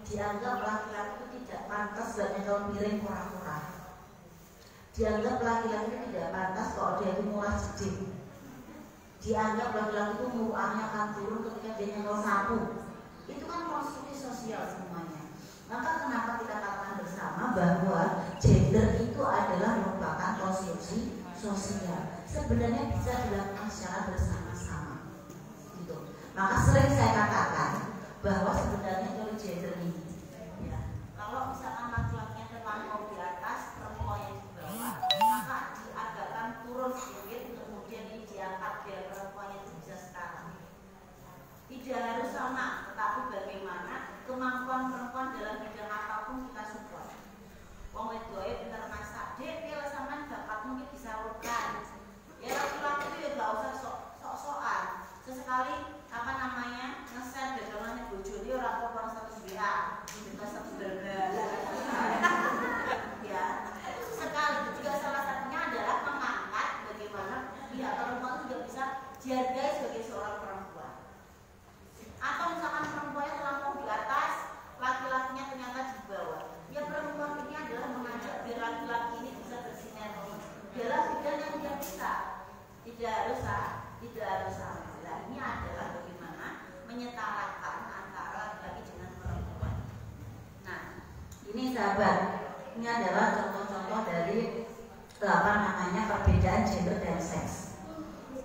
Dianggap laki-laki itu tidak pantas banyak kalau piring kurang-kurang. Dianggap laki-laki itu tidak pantas kalau dia itu murah sedih. Dianggap laki-laki itu muruahnya akan turun ketika dia nyentuh sapu. Itu kan konstruksi sosial semuanya. Maka kenapa kita katakan bersama bahwa gender itu adalah merupakan konstruksi sosial. Sebenarnya bisa dilakukan secara bersama-sama. Gitu. Maka sering saya katakan bahwa sebenarnya kalau gender ini, ya, kalau misalkan laki-lakinya terlampau di atas, perempuan yang di bawah, maka diagakkan turun sedikit, kemudian ini diangkat biar perempuannya itu bisa setara. Tidak harus sama, tetapi bagaimana kemampuan perempuan dalam bidang apapun kita support. Wong wedoke pinter masak, dek dia sampean bakat mungkin bisa urutkan. Ya laki-laki itu ya gak usah sok-sokan. Sesekali nge-share dagangannya bojo dia orang kok orang status WA, juga status berbagai. Ya, sesekali juga salah satunya adalah mengangkat bagaimana pihak perempuan juga bisa dihargai sebagai seorang perempuan. Atau misalkan perempuannya terlampau di atas, laki-lakinya ternyata di bawah. Ya perempuan ini adalah mengajak biar laki-laki ini bisa bersinergi dalam bidang yang dia bisa. Tidak harus sama. Nah, ini adalah bagaimana menyetarakan antara laki-laki dengan perempuan. Nah, ini sahabat, ini adalah contoh-contoh dari perbedaan gender dan seks.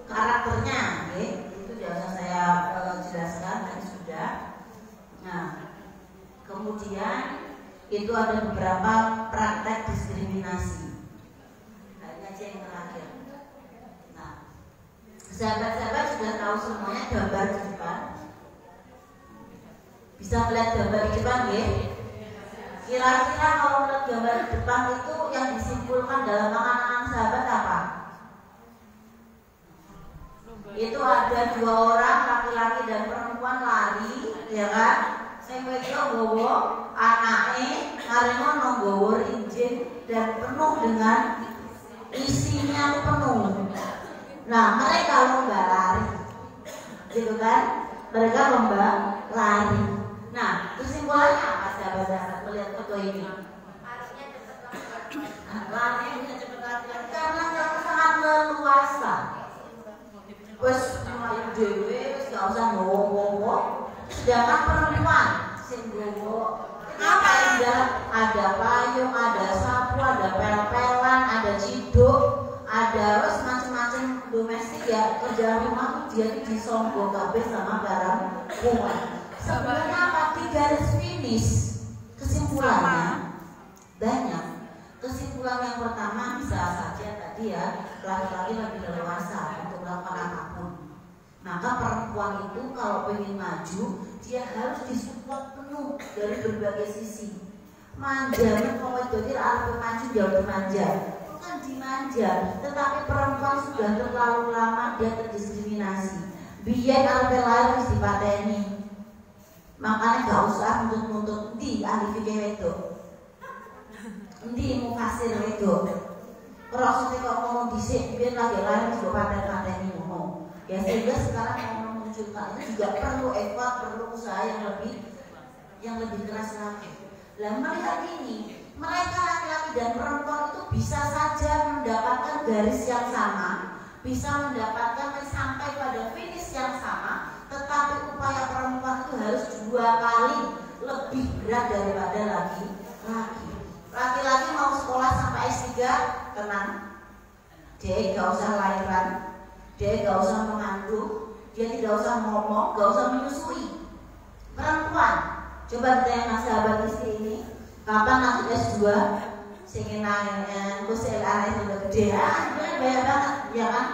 Karakternya, itu sudah saya jelaskan dan sudah. Nah, kemudian itu ada beberapa praktek diskriminasi. Nah, ini aja yang terakhir. Nah, sahabat-sahabat sudah tahu semuanya gambar di depan. Bisa melihat gambar di depan, ya? Kira-kira kalau melihat gambar di depan itu yang disimpulkan dalam angan-angan sahabat apa? Itu ada dua orang, laki-laki dan perempuan lari, ya kan? Sing wedok nggawa anake ngaremono nggawa rinjing dan penuh dengan isinya penuh. Nah, mereka lomba lari. Gitu kan? Mereka lomba lari. Nah, kesimpulannya apa sahabat-sahabat melihat foto ini? Lari bisa cepat lari karena mereka sangat leluasa. Wes cuma dewe, wes gak usah ngomong-ngomong. Sedangkan perempuan sing nggowo apa indah, ada payung, ada sapu, ada pel-pelan, ada ciduk, ada wes macam-macam domestik ya, kerja rumah tuh dia disonggo kabeh sama barang rumah. Sebenarnya apa? Di garis finish kesimpulannya banyak. Kesimpulan yang pertama bisa saja tadi ya, laki-laki lebih leluasa untuk melakukan apapun. Maka perempuan itu kalau ingin maju, dia harus disupport penuh dari berbagai sisi. Manja, kalau itu dia harus maju, dia bermanja. Bukan dimanja, tetapi perempuan sudah terlalu lama dia terdiskriminasi. Biar arpe laris dipateni. Makanya gak usah nuntut di ahli fikih itu. Endi mufasir itu. Rasulullah kok ngomong dhisik biar lagi lain juga paten-pateni ngomong. Ya sehingga sekarang mau memunculkan itu juga perlu effort, perlu usaha yang lebih keras lagi. Lah melihat ini, mereka laki-laki dan perempuan itu bisa saja mendapatkan garis yang sama, bisa mendapatkan sampai pada finish yang sama, tetapi upaya perempuan itu harus 2 kali lebih berat daripada laki-laki. Laki-laki mau sekolah sampai S3 tenang, dia gak usah lahiran, dia gak usah mengandung, dia tidak usah ngomong, gak usah menyusui. Perempuan, coba ditanya mas sahabat istri ini, kapan masuk S2? Singin nanya, kusel aneh udah gede, sebenarnya banyak banget, ya kan?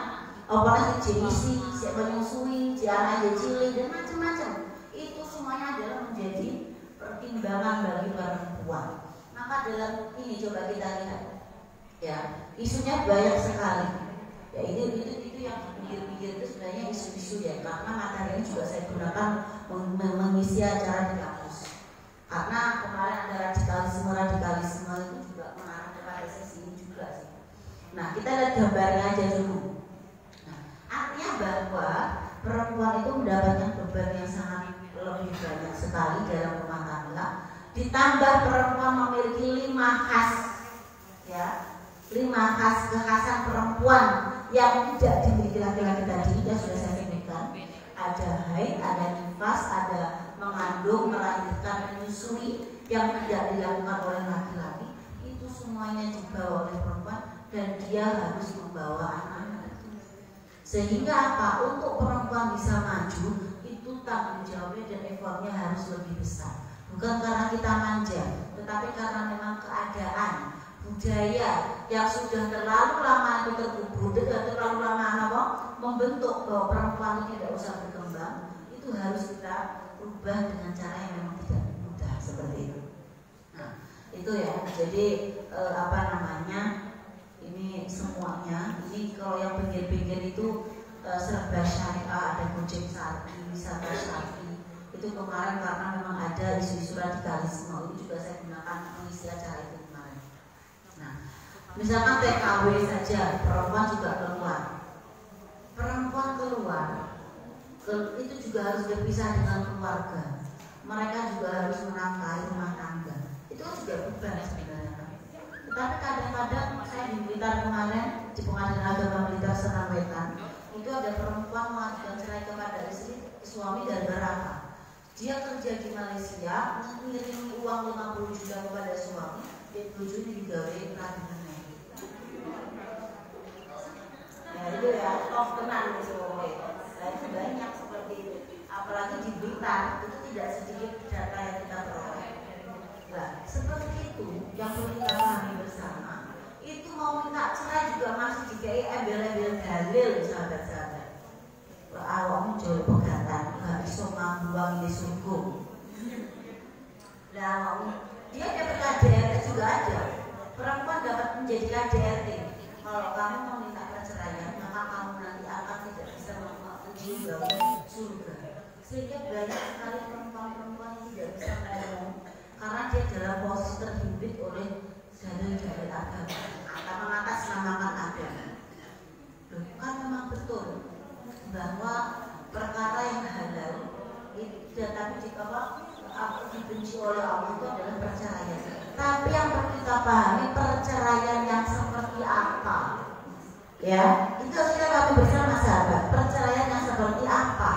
Apalagi JIC, siapa menyusui, anak cilik dan macam-macam. Itu semuanya adalah menjadi pertimbangan bagi perempuan. Maka dalam ini coba kita lihat, ya isunya banyak sekali. Ya itu yang pikir-pikir itu sebenarnya isu-isu ya, karena materi ini juga saya gunakan mengisi acara di kampus. Karena kemarin ada radikalisme itu juga mengarah kepada sisi ini juga sih. Nah kita lihat gambarnya aja dulu. Nah, artinya bahwa perempuan itu mendapatkan beban yang sangat lebih banyak sekali dalam rumah tangga. Ditambah perempuan memiliki 5 khas, ya, 5 khas kekhasan perempuan yang tidak dimiliki laki-laki tadi yang sudah saya sebutkan. Ada haid, ada nifas, ada mengandung, melahirkan, menyusui yang tidak dilakukan oleh laki-laki. Itu semuanya dibawa oleh perempuan dan dia harus membawa anak-anak. Sehingga apa? Untuk perempuan bisa maju itu tanggung jawabnya dan effortnya harus lebih besar. Bukan karena kita manja, tetapi karena memang keadaan budaya yang sudah terlalu lama itu terkubur, terlalu lama membentuk bahwa perempuan itu tidak usah berkembang. Itu harus kita ubah dengan cara yang memang tidak mudah seperti itu. Nah, itu ya. Jadi ini semuanya. Ini kalau yang pinggir-pinggir itu serba syariah, ada Gojek Sarki, wisata Sarki. Itu kemarin karena memang ada isu-isu radikalisme, itu juga saya gunakan mengisi acara itu kemarin. Nah, misalkan TKW saja, perempuan juga keluar. Perempuan keluar, itu juga harus berpisah dengan keluarga. Mereka juga harus menafkahi rumah tangga. Itu juga beban sebenarnya. Tetapi kadang-kadang saya di Blitar kemarin di Pengadilan Agama Blitar Senang Wetan, itu ada perempuan mengajukan cerai kepada istri suami gara-gara apa? Dia kerja di Malaysia, mengirim uang 50 juta kepada suami, dan bojone digawe kandungan. Ya itu ya, tenang gitu. Itu banyak seperti itu. Apalagi di Blitar, itu tidak sedikit data yang kita peroleh. Nah, seperti itu yang perlu kita pahami bersama. Itu mau minta cerai juga masih dikai embel-embel dalil, sahabat-sahabat. Awakmu jauh pegatan, gak bisa membuang ini sungguh. Nah, dia dapat KDRT juga ada. Perempuan dapat menjadi KDRT. Kalau kamu mau minta perceraian, maka kamu nanti akan tidak bisa mencium bau surga. Sehingga banyak sekali perempuan-perempuan yang tidak bisa karena dia dalam posisi terhimpit oleh dalil-dalil agama atau mengatasnamakan agama. Kan memang betul bahwa perkara yang halal tapi dibenci oleh Allah itu adalah perceraian. Tapi yang perlu kita pahami perceraian yang seperti apa? Ya, itu kita kami bersama sahabat. Perceraian yang seperti apa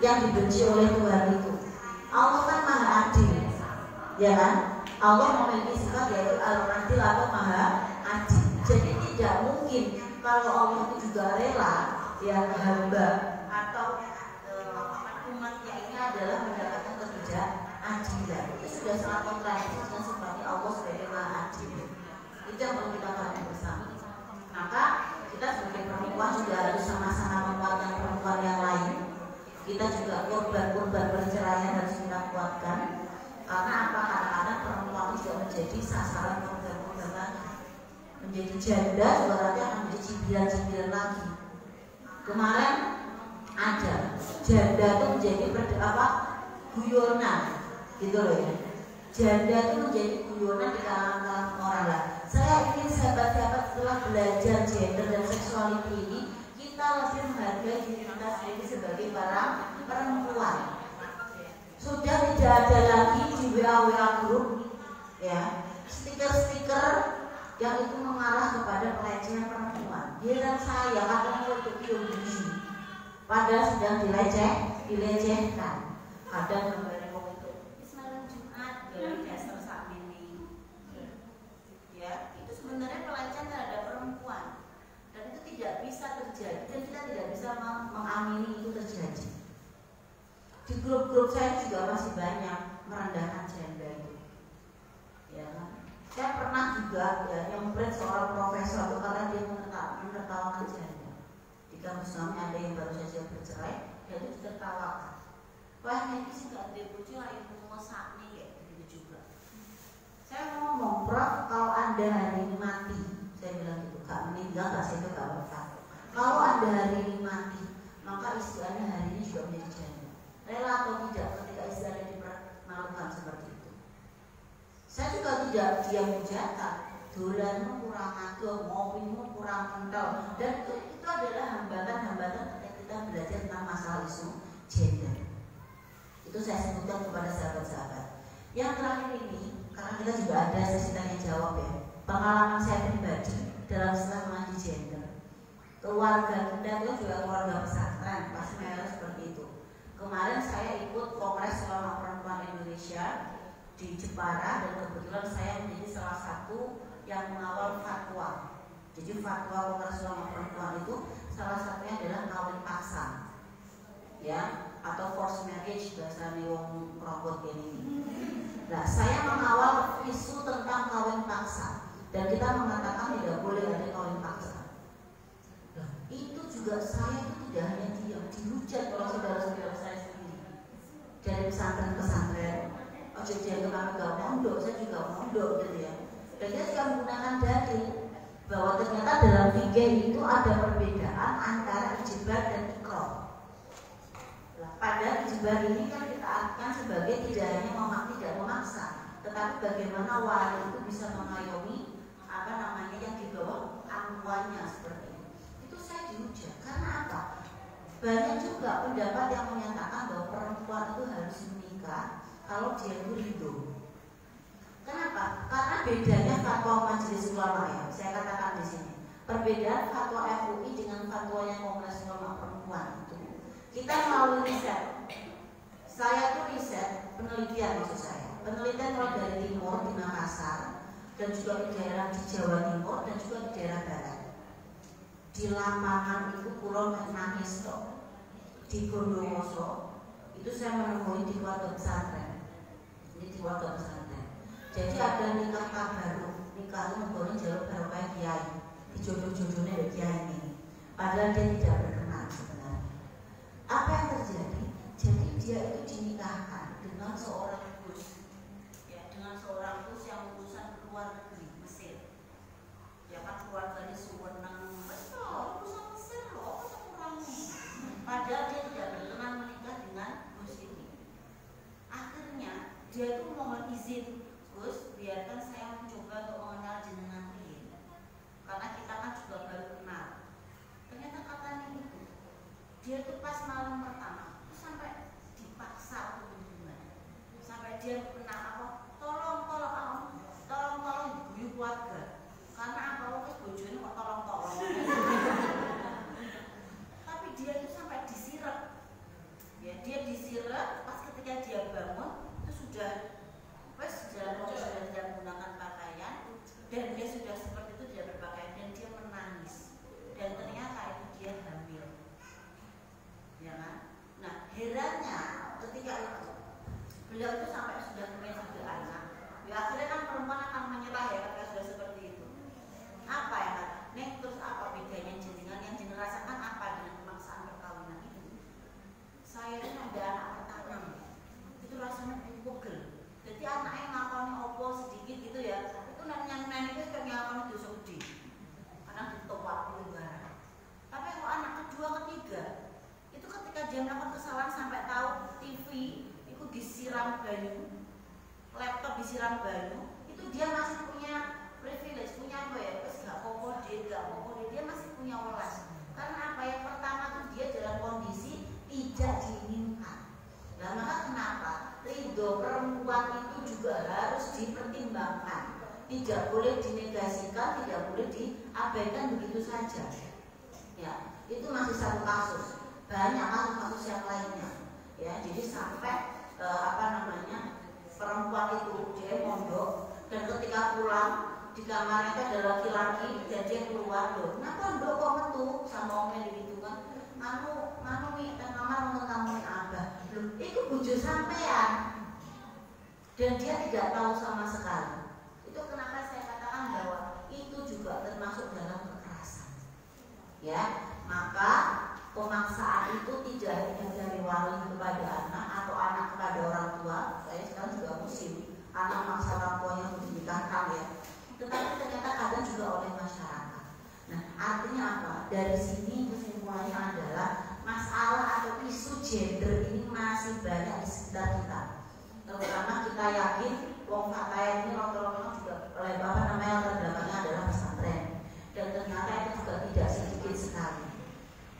yang dibenci oleh Tuhan itu? Allah kan maha adil, ya kan? Allah memiliki sifat yaitu al-adil atau maha adil. Jadi tidak mungkin kalau Allah itu juga rela ya hamba atau umatnya ini adalah mendapatkan ketidakadilan. Itu sudah sangat kontradiksi dengan sifatnya Allah sebagai maha adil. Itu yang perlu kita pahami bersama. Maka kita sebagai perempuan juga harus sama-sama menguatkan perempuan yang lain. Kita juga korban-korban perceraian harus kita kuatkan. Karena apa? Kadang-kadang perempuan itu juga menjadi sasaran korban-korban lagi. Menjadi janda juga nanti akan menjadi cibiran-cibiran lagi. Kemarin ada janda itu menjadi guyonan, gitu loh ya. Janda itu menjadi guyonan di kalangan orang lah. Saya ingin sahabat-sahabat setelah belajar gender dan seksualiti ini, kita lebih menghargai diri kita sendiri sebagai para perempuan. Sudah tidak ada lagi di WA grup ya stiker-stiker yang itu mengarah kepada pelecehan perempuan. Giliran saya kadang untuk biologi, padahal sedang dilecehkan. Kadang kembali itu malam Jumat dari dasar saat ini. Ya, itu sebenarnya pelecehan terhadap perempuan dan itu tidak bisa terjadi dan kita tidak bisa mengamini itu terjadi. Di grup-grup saya juga masih banyak merendahkan gender itu, ya kan? Saya pernah juga ya yang seorang profesor itu karena dia menertawakan gender. Di kampus kami ada yang baru saja bercerai, dia itu ditertawakan. Wah ini sih gak ada bojo ibu masak nih kayak begitu juga. Saya ngomong, Prof, kalau Anda hari ini mati, saya bilang gitu, gak meninggal, gak saya itu gak wafat. Kalau Anda hari ini mati, maka istri Anda hari ini juga menjadi janda. Rela atau tidak ketika istri Anda dipermalukan seperti itu? Saya juga tidak diam menjata, dolanmu kurang adoh, ngopimu kurang kental, dan itu adalah hambatan-hambatan ketika kita belajar tentang masalah isu gender. Itu saya sebutkan kepada sahabat-sahabat. Yang terakhir ini, karena kita juga ada sesi tanya jawab ya, pengalaman saya pribadi dalam setelah mengaji gender. Keluarga kita itu juga keluarga pesantren, pasti mereka seperti itu. Kemarin saya ikut Kongres Ulama Perempuan Indonesia di Jepara dan kebetulan saya menjadi salah satu yang mengawal fatwa. Jadi fatwa Kongres Ulama Perempuan itu salah satunya adalah kawin paksa, ya, atau forced marriage bahasa Newong Robot ini. Nah, saya mengawal isu tentang kawin paksa dan kita mengatakan tidak boleh ada kawin paksa. Nah, itu juga saya itu tidak hanya diam, dihujat oleh saudara-saudara saya sendiri dari pesantren-pesantren. Ojo jangan kami gak mondok, saya juga mondok gitu ya. Dan dia juga menggunakan dalil bahwa ternyata dalam fikih itu ada perbedaan antara ijbar dan ikrah. Pada ijbar ini kan kita artikan sebagai tidak hanya tidak memaksa, tetapi bagaimana wali itu bisa mengayomi yang di bawah angkuannya seperti itu. Itu saya dihujat karena apa? Banyak juga pendapat yang menyatakan bahwa perempuan itu harus menikah kalau dia itu ridho. Kenapa? Karena bedanya fatwa Majelis Ulama ya. Saya katakan di sini perbedaan fatwa FUI dengan fatwa yang Kongres Ulama Perempuan itu. Kita melalui riset. Saya tuh riset penelitian maksud saya. Penelitian mulai dari timur di Makassar dan juga di daerah di Jawa Timur dan juga di daerah barat. Di Lamongan itu Pulau Nangisto, di Bondowoso itu saya menemui di keluarga pesantren. Ini di keluarga pesantren. Jadi ada nikah baru, nikah itu memboleh jalur barokah kiai, dijodoh-jodohnya dari kiai ini. Padahal dia tidak berkenan sebenarnya. Apa yang terjadi? Jadi dia itu dinikahkan dengan seorang gus, ya, dengan seorang gus yang lulusan luar negeri Mesir. Ya kan keluarganya suwenang, lulusan Mesir loh, padahal dia tidak berkenan menikah dengan gus ini. Akhirnya dia itu mohon izin izin, Gus, biarkan saya mencoba untuk mengenal jenengan ini, karena kita kan juga baru kenal. Ternyata katanya itu, dia tuh pas malam pertama tuh sampai dipaksa untuk hubungan, sampai dia kena apa? Tolong diguyu keluarga. Karena apa? Wong bojone kok tolong. Tapi dia itu sampai disiram. Ya, dia disiram pas ketika dia bangun itu sudah sudah tidak menggunakan pakaian dan dia sudah seperti itu tidak berpakaian dan dia menangis dan ternyata itu dia hamil. Ya kan? Nah, herannya ketika itu beliau itu sampai sudah punya 3 anak. Ya, akhirnya kan perempuan akan menyerah ya ketika sudah seperti itu. Apa ya kan? Nih terus apa bedanya jenengan yang jenengan rasakan apa dengan pemaksaan perkawinan itu? Saya ini ada anak pertama, itu rasanya pegel. Jadi anaknya ngakoni opo sedikit gitu ya, itu nanya itu kayak ngakoni dosa gede, kadang ditopak di barang. Tapi kalau anak kedua ketiga, itu ketika dia melakukan kesalahan sampai tahu TV itu disiram banyu, laptop disiram banyu, itu dia masih punya privilege, punya apa ya? Terus gak apa-apa dia masih punya welas. Karena apa? Yang pertama tuh dia dalam kondisi tidak diinginkan. Nah, maka kenapa ridho perempuan itu juga harus dipertimbangkan, tidak boleh dinegasikan, tidak boleh diabaikan begitu saja. Ya, itu masih satu kasus. Banyak kasus-kasus yang lainnya. Ya, jadi sampai perempuan itu dia mondok dan ketika pulang di kamarnya itu ada laki-laki dan dia keluar loh. Kenapa ndok kok metu sama omnya gitu kan? Nganu nih teng kamar nonton tamu abah. Loh, itu bojo sampean. Dan dia tidak tahu sama sekali. Itu kenapa saya katakan bahwa itu juga termasuk dalam kekerasan. Ya, maka pemaksaan itu tidak hanya dari wali kepada anak atau anak kepada orang tua. Saya sekarang juga musim anak maksa orang tuanya untuk dinikahkan ya. Tetapi ternyata kadang juga oleh masyarakat. Nah, artinya apa? Dari sini kesimpulannya adalah masalah atau isu gender ini masih banyak di sekitar kita. Terutama kita yakin wong Fataya ini rata-rata juga oleh latar belakangnya adalah pesantren. Dan ternyata itu juga tidak sedikit sekali.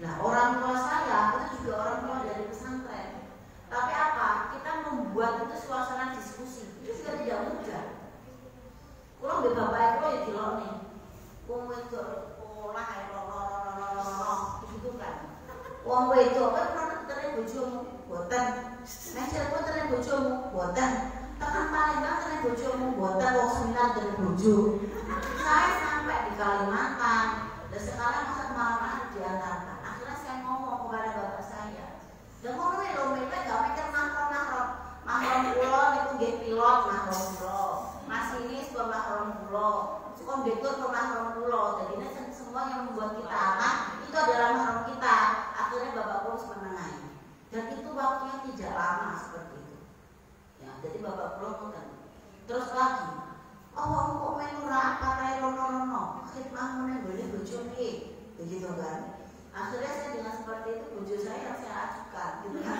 Nah, orang tua saya itu juga orang tua dari pesantren. Tapi apa? Kita membuat itu suasana diskusi. Itu juga tidak mudah. Kalau nggak bapak itu ya dilok nih. Wong wedok sekolah ya gitu kan. Wong wedok kan pernah ketemu bojomu, boten. Nek cilepon ketemu bojomu, boten. Tekan Palembang ketemu bojomu, boten. Wong seminar ketemu bojo. Saya sampai di Kalimantan. Dan sekarang masa kemana-mana diantarkan. Akhirnya saya ngomong kepada bapak saya. Dan ngomongnya loh, mereka gak mikir mahram pulau itu nggih pilot mahram pulau. Masinis mahram pulau. Kondektur mahram pulau. Jadi ini semua yang membuat kita anak itu adalah mahram kita. Akhirnya bapak pulau menengahi. Dan itu waktunya tidak lama seperti itu. Ya, jadi bapak pulau kan. Terus lagi, kok melu ra pakai rono-rono. Khidmah mene boleh bojo piye? Begitu kan. Akhirnya saya dengan seperti itu bojo saya yang saya ajukan gitu kan.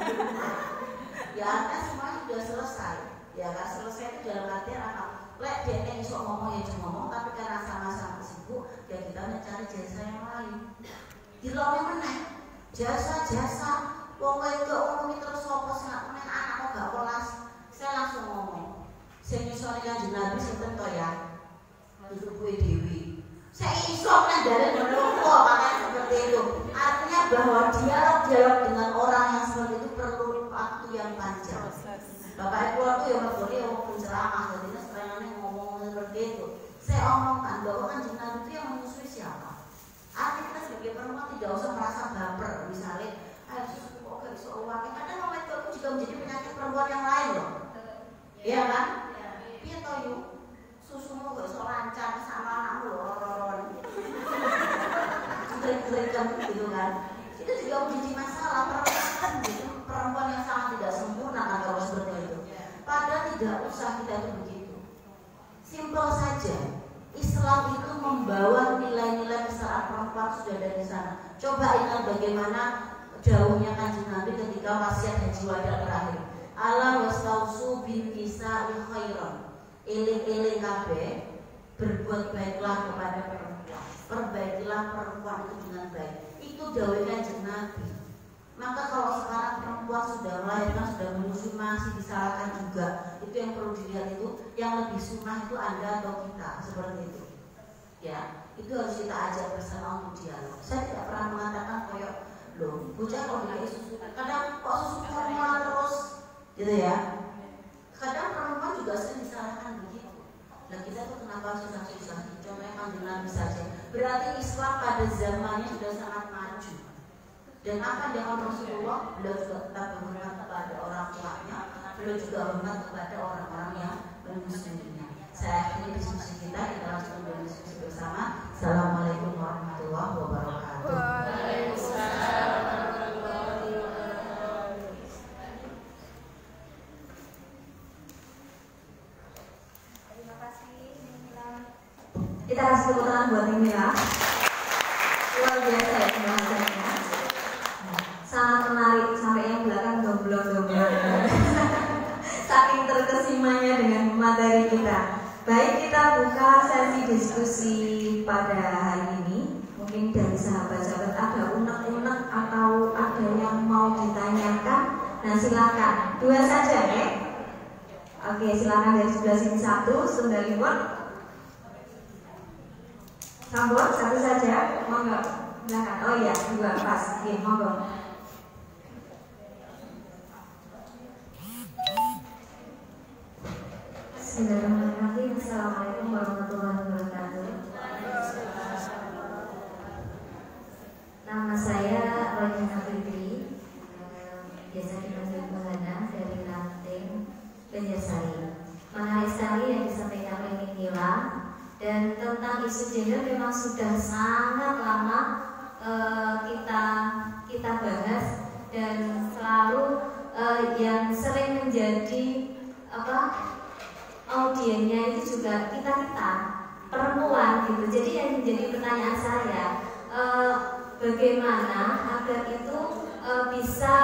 Ya artinya semuanya sudah selesai. Ya kan selesai itu dalam artian apa? Lek dia yang iso ngomong ya cuma ngomong, tapi karena sama-sama sibuk, ya kita mencari jasa yang lain. Dilone meneh. Jasa-jasa wong wedok ngomong terus sapa sing meneh anak kok gak welas. Saya langsung ngomong. Sing iso Kanjeng Nabi sinten to ya? Itu kuwi dewi. Saya iso kan dari menunggu makanya seperti itu. Artinya bahwa dialog dengan orang yang seperti itu perlu waktu yang panjang. Bapak Ibu itu yang berbodi yang penceramah, jadi sebenarnya ngomong seperti itu. Saya omongkan bahwa Kanjeng Nabi itu yang menyusui siapa. Artinya kita sebagai perempuan tidak usah merasa baper. Misalnya, ayo susu kok gak bisa uangnya. Kadang moment itu juga menjadi penyakit perempuan yang lain loh. Iya kan? Iya toh yuk. Susumu gak bisa lancar sama anakmu loh. Jerit-jeritan gitu kan. Itu juga menjadi masalah. Perempuan yang sangat tidak sempurna kan kalau seperti itu. Padahal tidak usah kita itu begitu. Simpel saja. Islam itu membawa nilai-nilai kesetaraan perempuan sudah dari sana. Coba ingat bagaimana jauhnya Kanjeng Nabi ketika wasiat Haji Wada terakhir. ala wastausu bin nisa'i khairan. Eling-eling kabeh, berbuat baiklah kepada perempuan. Perbaikilah perempuan itu dengan baik. Itu dawuh Kanjeng Nabi. Maka kalau sekarang perempuan sudah melahirkan, sudah menyusui, masih disalahkan juga, itu yang perlu dilihat, itu yang lebih sunnah itu Anda atau kita, seperti itu. Ya, itu harus kita ajak bersama untuk dialog. Saya tidak pernah mengatakan koyok loh, bocah kalau dikasih susu, kadang kok susu formula terus, gitu ya. Kadang perempuan juga sering disalahkan begitu. Nah kita tuh kenapa susah-susah? Contohnya Kanjeng Nabi saja. Berarti Islam pada zamannya sudah sangat maju. Dan apa yang dilakukan Rasulullah? Beliau juga tetap hormat kepada orang tuanya. Beliau juga hormat kepada orang-orang yang menyusuinya. Saya akhiri diskusi kita langsung berdiskusi bersama. Assalamualaikum warahmatullahi wabarakatuh. Waalaikumsalam. Kita kasih tepuk tangan buat Mila. Luar biasa ya pembahasannya. Sangat menarik, sampai yang belakang domblong-domblong. Saking terkesimanya dengan materi kita. Baik, kita buka sesi diskusi pada hari ini. Mungkin dari sahabat-sahabat ada unek-unek atau ada yang mau ditanyakan. Nah silakan, 2 saja ya. Oke, silakan dari sebelah sini 1, sebelah Liwon. Sambut 1 saja, monggo. Silakan. Oh iya, 2 pas. Oke, monggo. Bismillahirrahmanirrahim. Assalamualaikum warahmatullahi wabarakatuh. Nama saya Royana Fitri, biasa dipanggil Bahana, dari Lanting, Banjarsari. Menarik sekali yang disampaikan oleh Nila. Dan tentang isu gender memang sudah sangat lama kita bahas, dan selalu yang sering menjadi audiennya itu juga kita perempuan gitu. Jadi yang menjadi pertanyaan saya, bagaimana agar itu bisa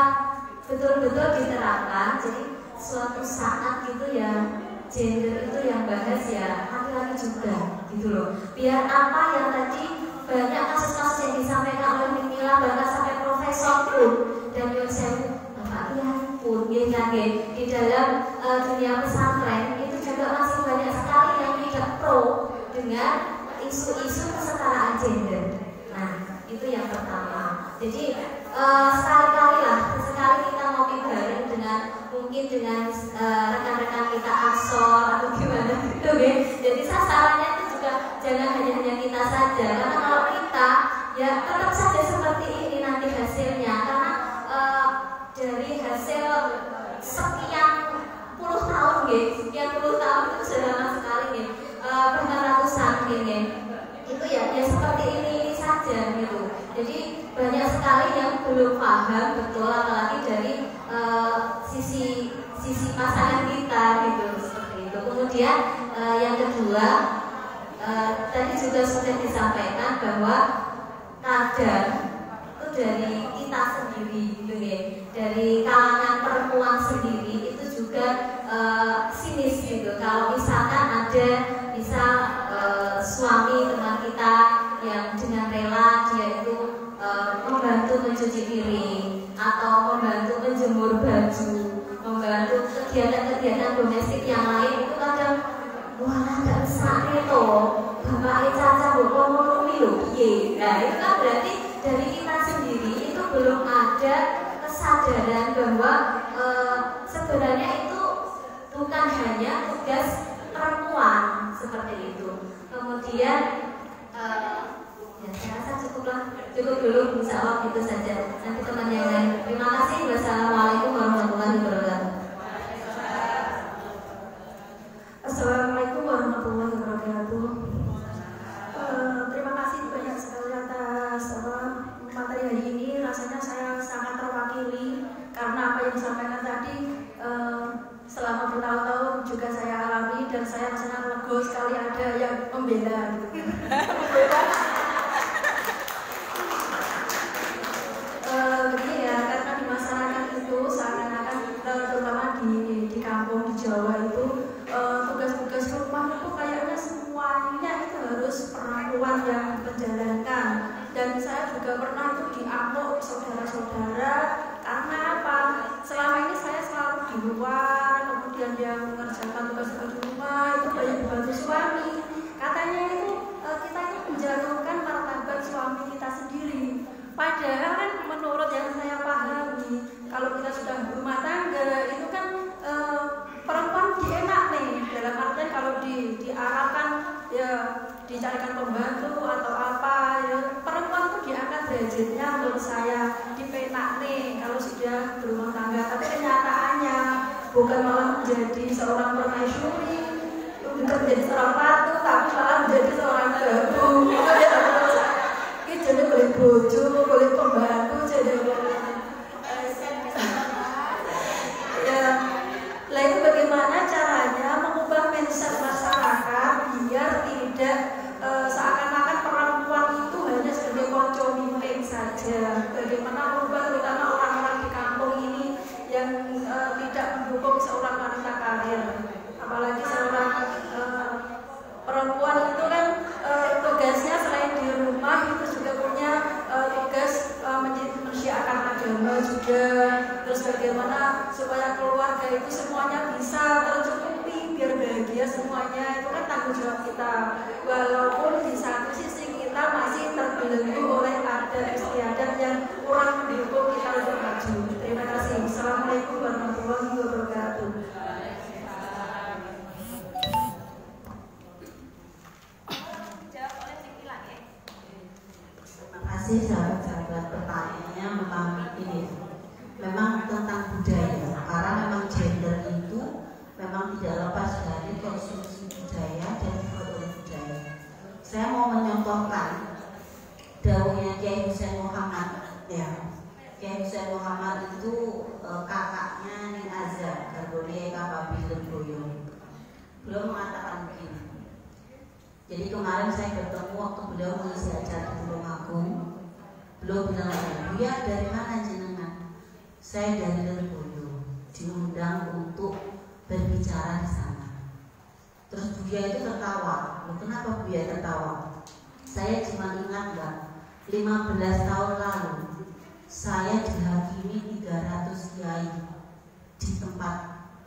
betul-betul diterapkan. Jadi suatu saat gitu ya, gender itu yang bahas ya laki-laki juga gitu loh. Biar apa yang tadi banyak kasus-kasus yang disampaikan oleh Mila, bahkan sampai profesor pun dan Yosef Bapak Kiai pun di dalam dunia pesantren itu juga masih banyak sekali yang tidak pro dengan isu-isu kesetaraan gender. Nah itu yang pertama. Jadi sekali kita ngopi bareng dengan mungkin dengan rekan-rekan kita Asor atau gimana gitu ya. Jadi sasarannya itu juga jangan hanya kita saja, karena kalau kita ya tetap saja seperti ini nanti hasilnya, karena dari hasil sekian puluh tahun sekian puluh tahun itu sudah lama sekali bahkan ratusan itu ya seperti ini saja gitu. Jadi banyak sekali yang belum paham betul, apalagi dari sisi pasangan kita gitu, seperti itu. Kemudian yang kedua, tadi juga sudah disampaikan bahwa kadang itu dari kita sendiri gitu ya, dari kalangan perempuan sendiri itu juga sinis gitu. Kalau misalkan ada suami teman kita yang dengan rela dia itu membantu mencuci piring atau membantu menjemur baju, membantu kegiatan-kegiatan domestik yang lain, itu kadang wah nggak bisa itu bapak caca ngomong lho piye. Nah itu kan berarti dari kita sendiri itu belum ada kesadaran bahwa sebenarnya itu bukan hanya tugas perempuan seperti itu. Kemudian ya saya rasa cukup dulu, insya Allah itu saja. Nanti teman yang lain. Terima kasih. Wassalamualaikum warahmatullahi wabarakatuh. Assalamualaikum warahmatullahi wabarakatuh. Terima kasih banyak sekali atas materi hari ini. Rasanya saya sangat terwakili karena apa yang disampaikan tadi selama bertahun-tahun juga saya alami, dan saya rasanya lega sekali ada yang membela gitu. Begini ya, karena di masyarakat itu seakan-akan terutama di yang mengerjakan tugas di rumah itu banyak dibantu suami. Katanya itu kita itu menjatuhkan martabat suami kita sendiri. Padahal kan menurut yang saya pahami, kalau kita sudah berumah tangga itu kan perempuan dienak nih, dalam artian kalau diarahkan ya dicarikan pembantu atau apa ya, perempuan itu diangkat derajatnya menurut saya dipenak nih kalau sudah berumah tangga. Tapi kenyataannya bukan malah menjadi seorang permaisuri, bukan menjadi seorang ratu, tapi malah menjadi seorang gabung. Itu ya menurut saya. Ini jadi boleh bojo, boleh pembantu, jadi ya. Lah itu bagaimana caranya mengubah mindset masyarakat biar tidak seakan-akan perempuan itu hanya sebagai konco mimpin saja. Bagaimana merubah terutama orang-orang di kampung ini yang tidak mendukung seorang wanita karir, apalagi seorang perempuan itu kan tugasnya selain di rumah itu juga punya tugas menyiarkan agama juga. Terus bagaimana supaya keluarga itu semuanya bisa tercukupi biar bahagia semuanya, itu kan tanggung jawab kita. Walaupun di satu sisi kita masih terbelenggu oleh adat istiadat yang kurang mendukung kita untuk maju. Terima kasih. Assalamualaikum warahmatullahi wabarakatuh. Terima kasih sahabat-sahabat, pertanyaannya memang ini memang tentang budaya, karena memang gender itu memang tidak lepas dari konsumsi budaya dan dibuat oleh budaya. Saya mau menyontohkan dawuhnya Kiai Hussein Muhammad ya. Kiai Hussein Muhammad itu kakaknya Ning Azhar Garbone Kapabilen Boyo. Beliau mengatakan begini. Jadi kemarin saya bertemu waktu beliau mengisi acara di Tulungagung. Beliau bilang, "Buya, dari mana jenengan?" "Saya dari Lirboyo, diundang untuk berbicara di sana." Terus Buya itu tertawa. "Loh, kenapa Buya tertawa?" "Saya cuma ingat, Mbak, 15 tahun lalu saya dihakimi 300 kiai di tempat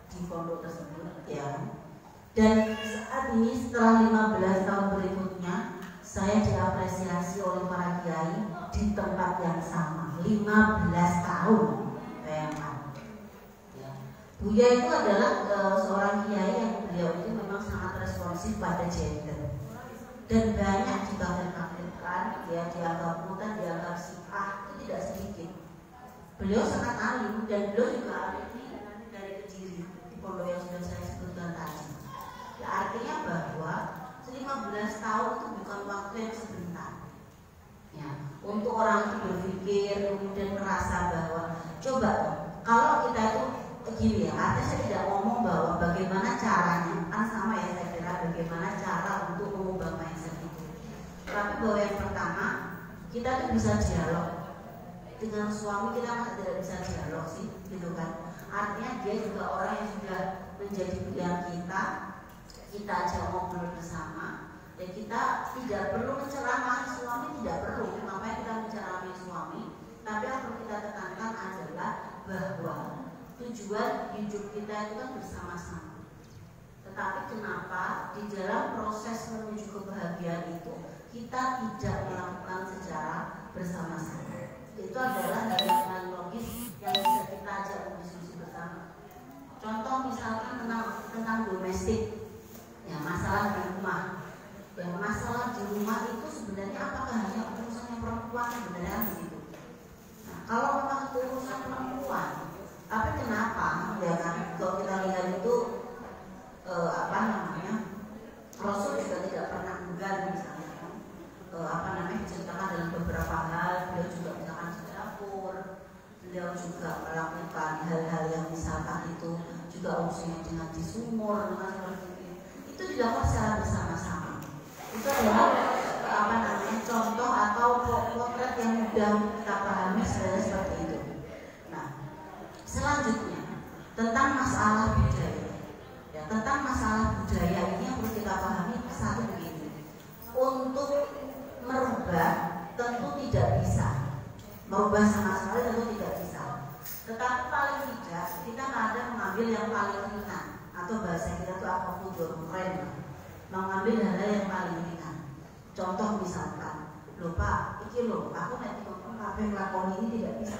di pondok tersebut ya. Dan saat ini setelah 15 tahun berikutnya saya diapresiasi oleh para kiai di tempat yang sama. 15 tahun, bayangkan ya. Buya itu adalah seorang kiai yang beliau itu memang sangat responsif pada gender. Dan banyak dikafir-kafirkan, ya, dianggap mutan, dianggap syiah, itu tidak sedikit. Beliau sangat alim dan beliau juga alim dari Kediri di pondok yang sudah saya sebutkan tadi. Ya, artinya bahwa 15 tahun itu bukan waktu yang sebentar. Ya, untuk orang itu berpikir kemudian merasa bahwa coba kalau kita itu begini ya, artinya saya tidak ngomong bahwa bagaimana caranya, kan sama ya saya kira bagaimana cara untuk mengubah mindset itu. Tapi bahwa yang pertama kita tuh bisa dialog dengan suami, kita kan tidak bisa dialog sih, gitu kan? Artinya dia juga orang yang sudah menjadi pilihan kita ajak ngobrol bersama, dan kita tidak perlu menceramahi suami, tidak perlu. Makanya kita menceramahi suami, tapi yang perlu kita tekankan adalah bahwa tujuan hidup kita itu kan bersama-sama. Tetapi kenapa di dalam proses menuju kebahagiaan itu kita tidak melakukan secara bersama-sama? Itu adalah hal logis yang bisa kita ajak berdiskusi bersama. Contoh misalkan tentang domestik, ya, masalah di rumah. Ya, masalah di rumah itu sebenarnya apakah hanya urusannya perempuan, sebenarnya begitu. Nah, kalau memang itu urusan perempuan, tapi kenapa? Ya kan, kalau kita lihat itu Rasul juga tidak pernah enggan misalnya diceritakan dalam beberapa hal. Beliau juga misalkan di dapur, beliau juga melakukan hal-hal yang misalkan itu juga urusannya dengan di sumur, itu dilakukan secara bersama-sama. Itu adalah contoh atau potret yang mudah kita pahami sebenarnya seperti itu. Nah, selanjutnya tentang masalah budaya. Ya, tentang masalah budaya ini yang perlu kita pahami satu begini. Untuk merubah tentu tidak bisa. Merubah sama sekali tentu tidak bisa. Tetapi paling tidak kita ada mengambil yang paling ringan atau atau bahasa kita tuh apa keren, mengambil hal-hal yang paling ringan. Contoh misalkan, lho Pak, iki lho, aku nanti ngomong apa yang lakon ini tidak bisa.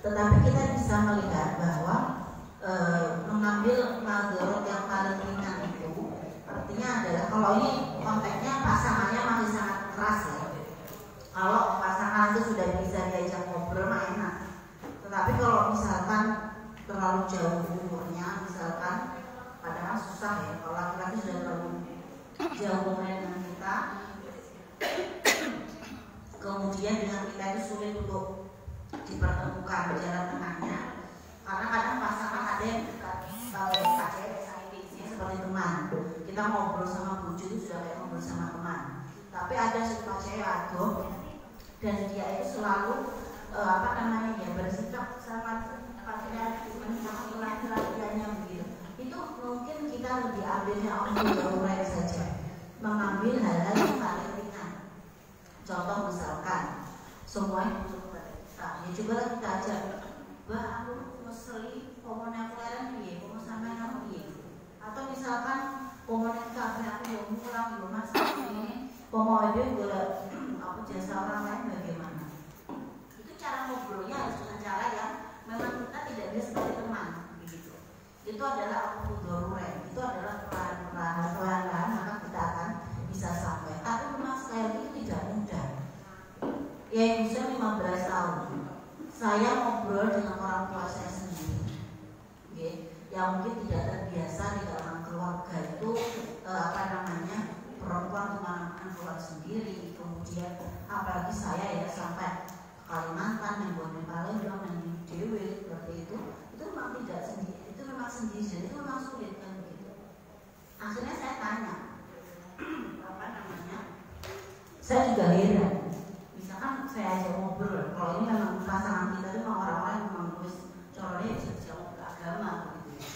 Tetapi kita bisa melihat bahwa mengambil madorot yang paling ringan itu artinya adalah kalau ini konteksnya pasangannya masih sangat keras ya. Kalau pasangan itu sudah bisa diajak ngobrol mah enak. Tetapi kalau misalkan terlalu jauh umurnya, misalkan padahal susah ya. Kalau laki-laki sudah terlalu jauh umurnya dengan kita, kemudian dengan kita itu sulit untuk dipertemukan jalan tengahnya. Karena kadang pasangan ada yang dekat, kalau seperti teman. Kita ngobrol sama bucu itu sudah kayak ngobrol sama teman. Tapi ada satu cewek aduh, dan dia itu selalu bersikap sangat sama laki-lakinya begitu. Itu mungkin kita lebih ambilnya orang saja, mengambil hal-hal yang paling ringan. Contoh misalkan semuanya butuh kepada kita, ya coba kita ajak, bah aku meseli komunikasi kalian piye, mau sampai kamu piye. Atau misalkan komunikasi aku mau pulang di rumah ini, mau ada gula aku jasa orang lain bagaimana? Itu cara ngobrolnya harus dengan cara yang memang kita tidak bisa seperti teman, begitu. Itu adalah darurat, itu adalah perlahan-lahan maka kita akan bisa sampai. Tapi memang sekali itu tidak mudah. Ya usia 15 tahun, saya ngobrol dengan orang tua saya sendiri, yang mungkin tidak terbiasa di dalam keluarga itu perempuan kemana-mana keluar sendiri, kemudian apalagi saya ya sampai Kalimantan yang boleh Palembang yang Dewi seperti itu memang tidak sendiri, itu memang sendiri, jadi itu memang sulit kan begitu. Akhirnya saya tanya, saya juga heran. Misalkan saya ajak ngobrol, kalau ini memang pasangan kita itu memang orang-orang yang memang corongnya bisa jauh ke agama gitu.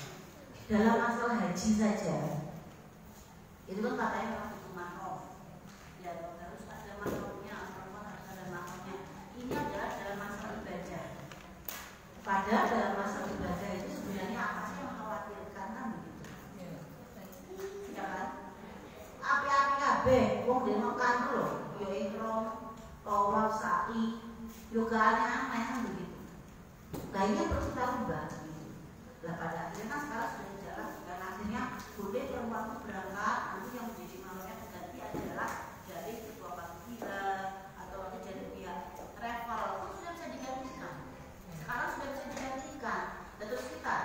Dalam masalah haji saja, itu kan katanya butuh mahram, ya harus ada mahramnya, perempuan harus ada mahramnya. Ini adalah dalam masalah ibadah. Padahal dalam masalah ibadah itu sebenarnya apa sih yang mengkhawatirkan kan begitu? Ya kan? Api-api kabeh, wong di Mekah itu loh, yo ihram, tawaf, sa'i, yoga aneh-aneh kan begitu. Nah ini yang perlu kita ubah gitu. Nah pada akhirnya kan sekarang sudah jelas dan akhirnya boleh perempuan itu berangkat, nanti yang menjadi malunya berganti adalah dari ketua panitia atau dari pihak travel, itu sudah bisa digantikan. Sekarang sudah bisa digantikan. Dan terus kita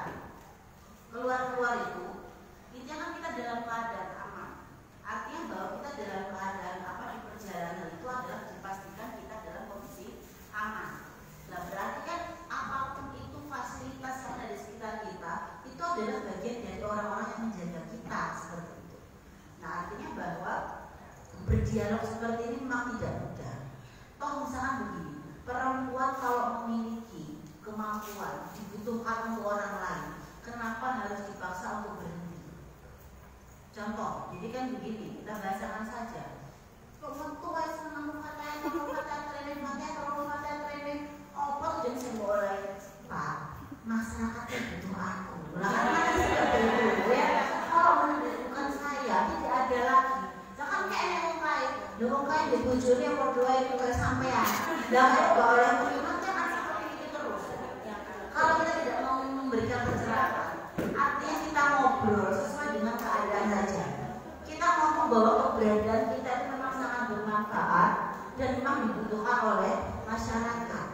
keluar itu kan kita dalam keadaan aman. Artinya bahwa kita dalam keadaan di perjalanan itu adalah dipastikan kita dalam kondisi aman. Nah berarti kan apapun itu fasilitas yang ada di sekitar kita itu adalah bagian dari orang-orang yang menjaga kita seperti itu. Nah artinya bahwa berdialog seperti ini memang tidak mudah. Toh misalnya begini, perempuan kalau memiliki kemampuan dibutuhkan untuk orang lain, kenapa harus dipaksa untuk berhenti? Contoh, jadi kan begini, kita bahasakan saja. Tua senang mengatakan training, apa tuh jadi semboleh? Pak, masyarakat itu butuh aku. Karena seperti itu ya. Kalau menentukan saya tidak ada lagi. Jangan kayak yang lain. Dong kayak di bujurnya berdua itu kayak sampean. Dan kalau yang beriman kan seperti itu terus. Kalau kita tidak mau memberikan pencerahan, artinya kita ngobrol sesuai dengan keadaan saja. Kita mau membawa keberadaan kita itu memang sangat bermanfaat dan memang dibutuhkan oleh masyarakat.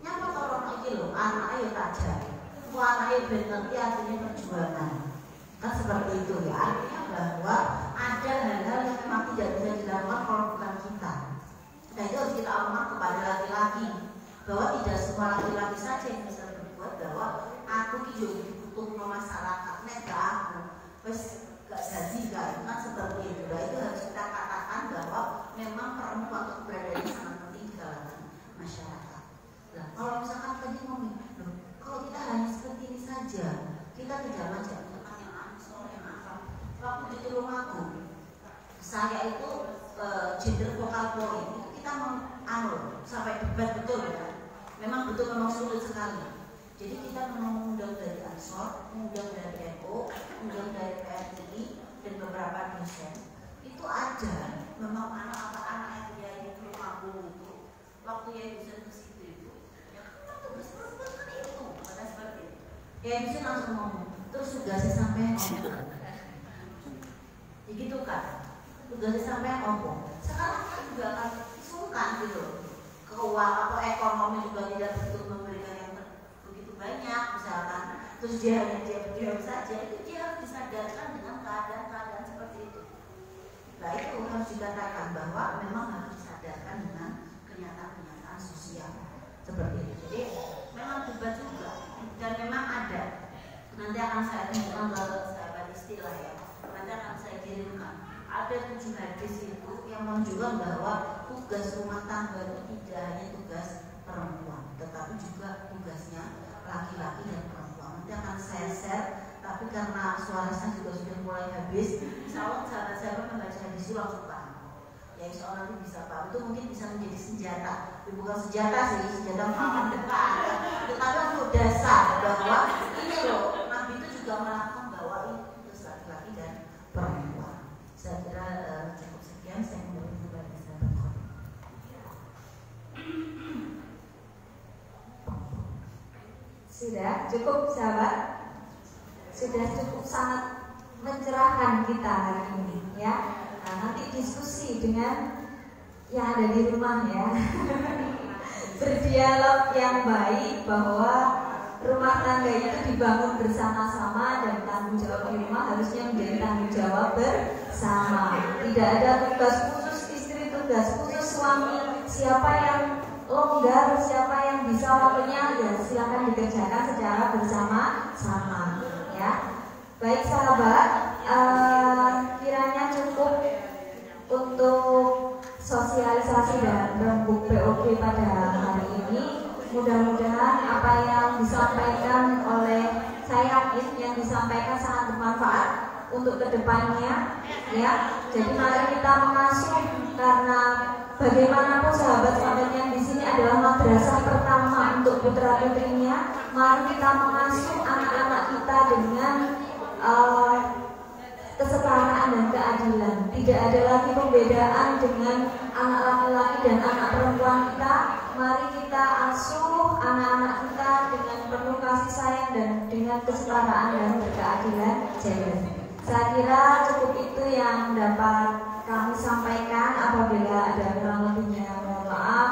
Nyapa tolong lagi loh, anak ayo saja. Anak ayo berarti artinya perjuangan. Kan seperti itu ya. Artinya bahwa ada hal-hal yang memang tidak bisa dilakukan kalau bukan kita. Nah itu harus kita omongkan kepada laki-laki bahwa tidak semua laki-laki saja yang bisa berbuat bahwa aku juga dibutuh masyarakat, nek aku, terus gak jadi kan seperti itu. Nah itu harus kita katakan bahwa memang perempuan untuk berada sangat penting di kalangan masyarakat. Nah kalau misalkan tadi ngomong, kalau kita hanya seperti ini saja, kita tidak ngajak teman yang ansor, poin itu kita sampai debat betul ya. Memang sulit sekali. Jadi kita mengundang dari Ansor, mengundang dari NU, mengundang dari PRTI dan beberapa dosen. Itu aja. Memang anak-anak yang dia mampu itu, waktu ya dosen ke situ itu, ya kan tugas perempuan kan itu, pada seperti itu. Ya dosen langsung ngomong, terus tugasnya sampai ngomong. Ya gitu kan, tugasnya sampai ngomong. Sekarang kan juga akan sungkan gitu. Keuangan atau ekonomi juga tidak begitu memberikan yang begitu banyak misalkan, terus dia hanya diam saja, itu dia harus disadarkan dengan keadaan seperti itu. Nah itu harus dikatakan bahwa memang harus disadarkan dengan kenyataan sosial seperti itu. Jadi memang debat juga dan memang ada. Nanti akan saya tunjukkan ke sahabat istilah ya. Nanti akan saya kirimkan. Ada 7 hadis itu yang menunjukkan bahwa tugas rumah tangga itu tidak hanya tugas perempuan, tetapi juga tugasnya laki-laki dan perempuan. Nanti akan saya share, tapi karena suara saya juga sudah mulai habis, insya Allah sahabat-sahabat membaca hadis itu langsung paham. Ya insya Allah nanti bisa paham. Itu mungkin bisa menjadi senjata, bukan senjata sih, senjata paman depan. Tetapi untuk dasar bahwa ini loh, Nabi itu juga membawa tugas laki-laki dan perempuan. Saya kira cukup sekian, saya kembali kepada sahabat Khotib. Sudah cukup sahabat, sudah cukup sangat mencerahkan kita hari ini ya. Nah, nanti diskusi dengan yang ada di rumah ya. Berdialog yang baik bahwa rumah tangga itu dibangun bersama-sama dan tanggung jawab di rumah harusnya menjadi tanggung jawab bersama. Tidak ada tugas khusus istri, tugas khusus suami. Siapa yang longgar, siapa yang bisa waktunya ya silakan dikerjakan secara bersama-sama ya. Baik sahabat, kiranya cukup untuk sosialisasi dan rembuk POG pada hari ini. Mudah-mudahan apa yang disampaikan oleh saya yakin yang disampaikan sangat bermanfaat untuk kedepannya ya. Jadi mari kita mengasuh, karena bagaimanapun sahabat-sahabat yang di sini adalah madrasah pertama untuk putra putrinya. Mari kita mengasuh anak-anak kita dengan kesetaraan dan keadilan. Tidak ada lagi pembedaan dengan anak laki-laki dan anak perempuan kita. Mari kita asuh anak-anak kita dengan penuh kasih sayang dan dengan kesetaraan dan keadilan gender. Saya kira cukup itu yang dapat kami sampaikan. Apabila ada kurang lebihnya mohon maaf.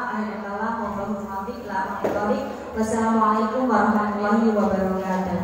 Wassalamualaikum warahmatullahi wabarakatuh.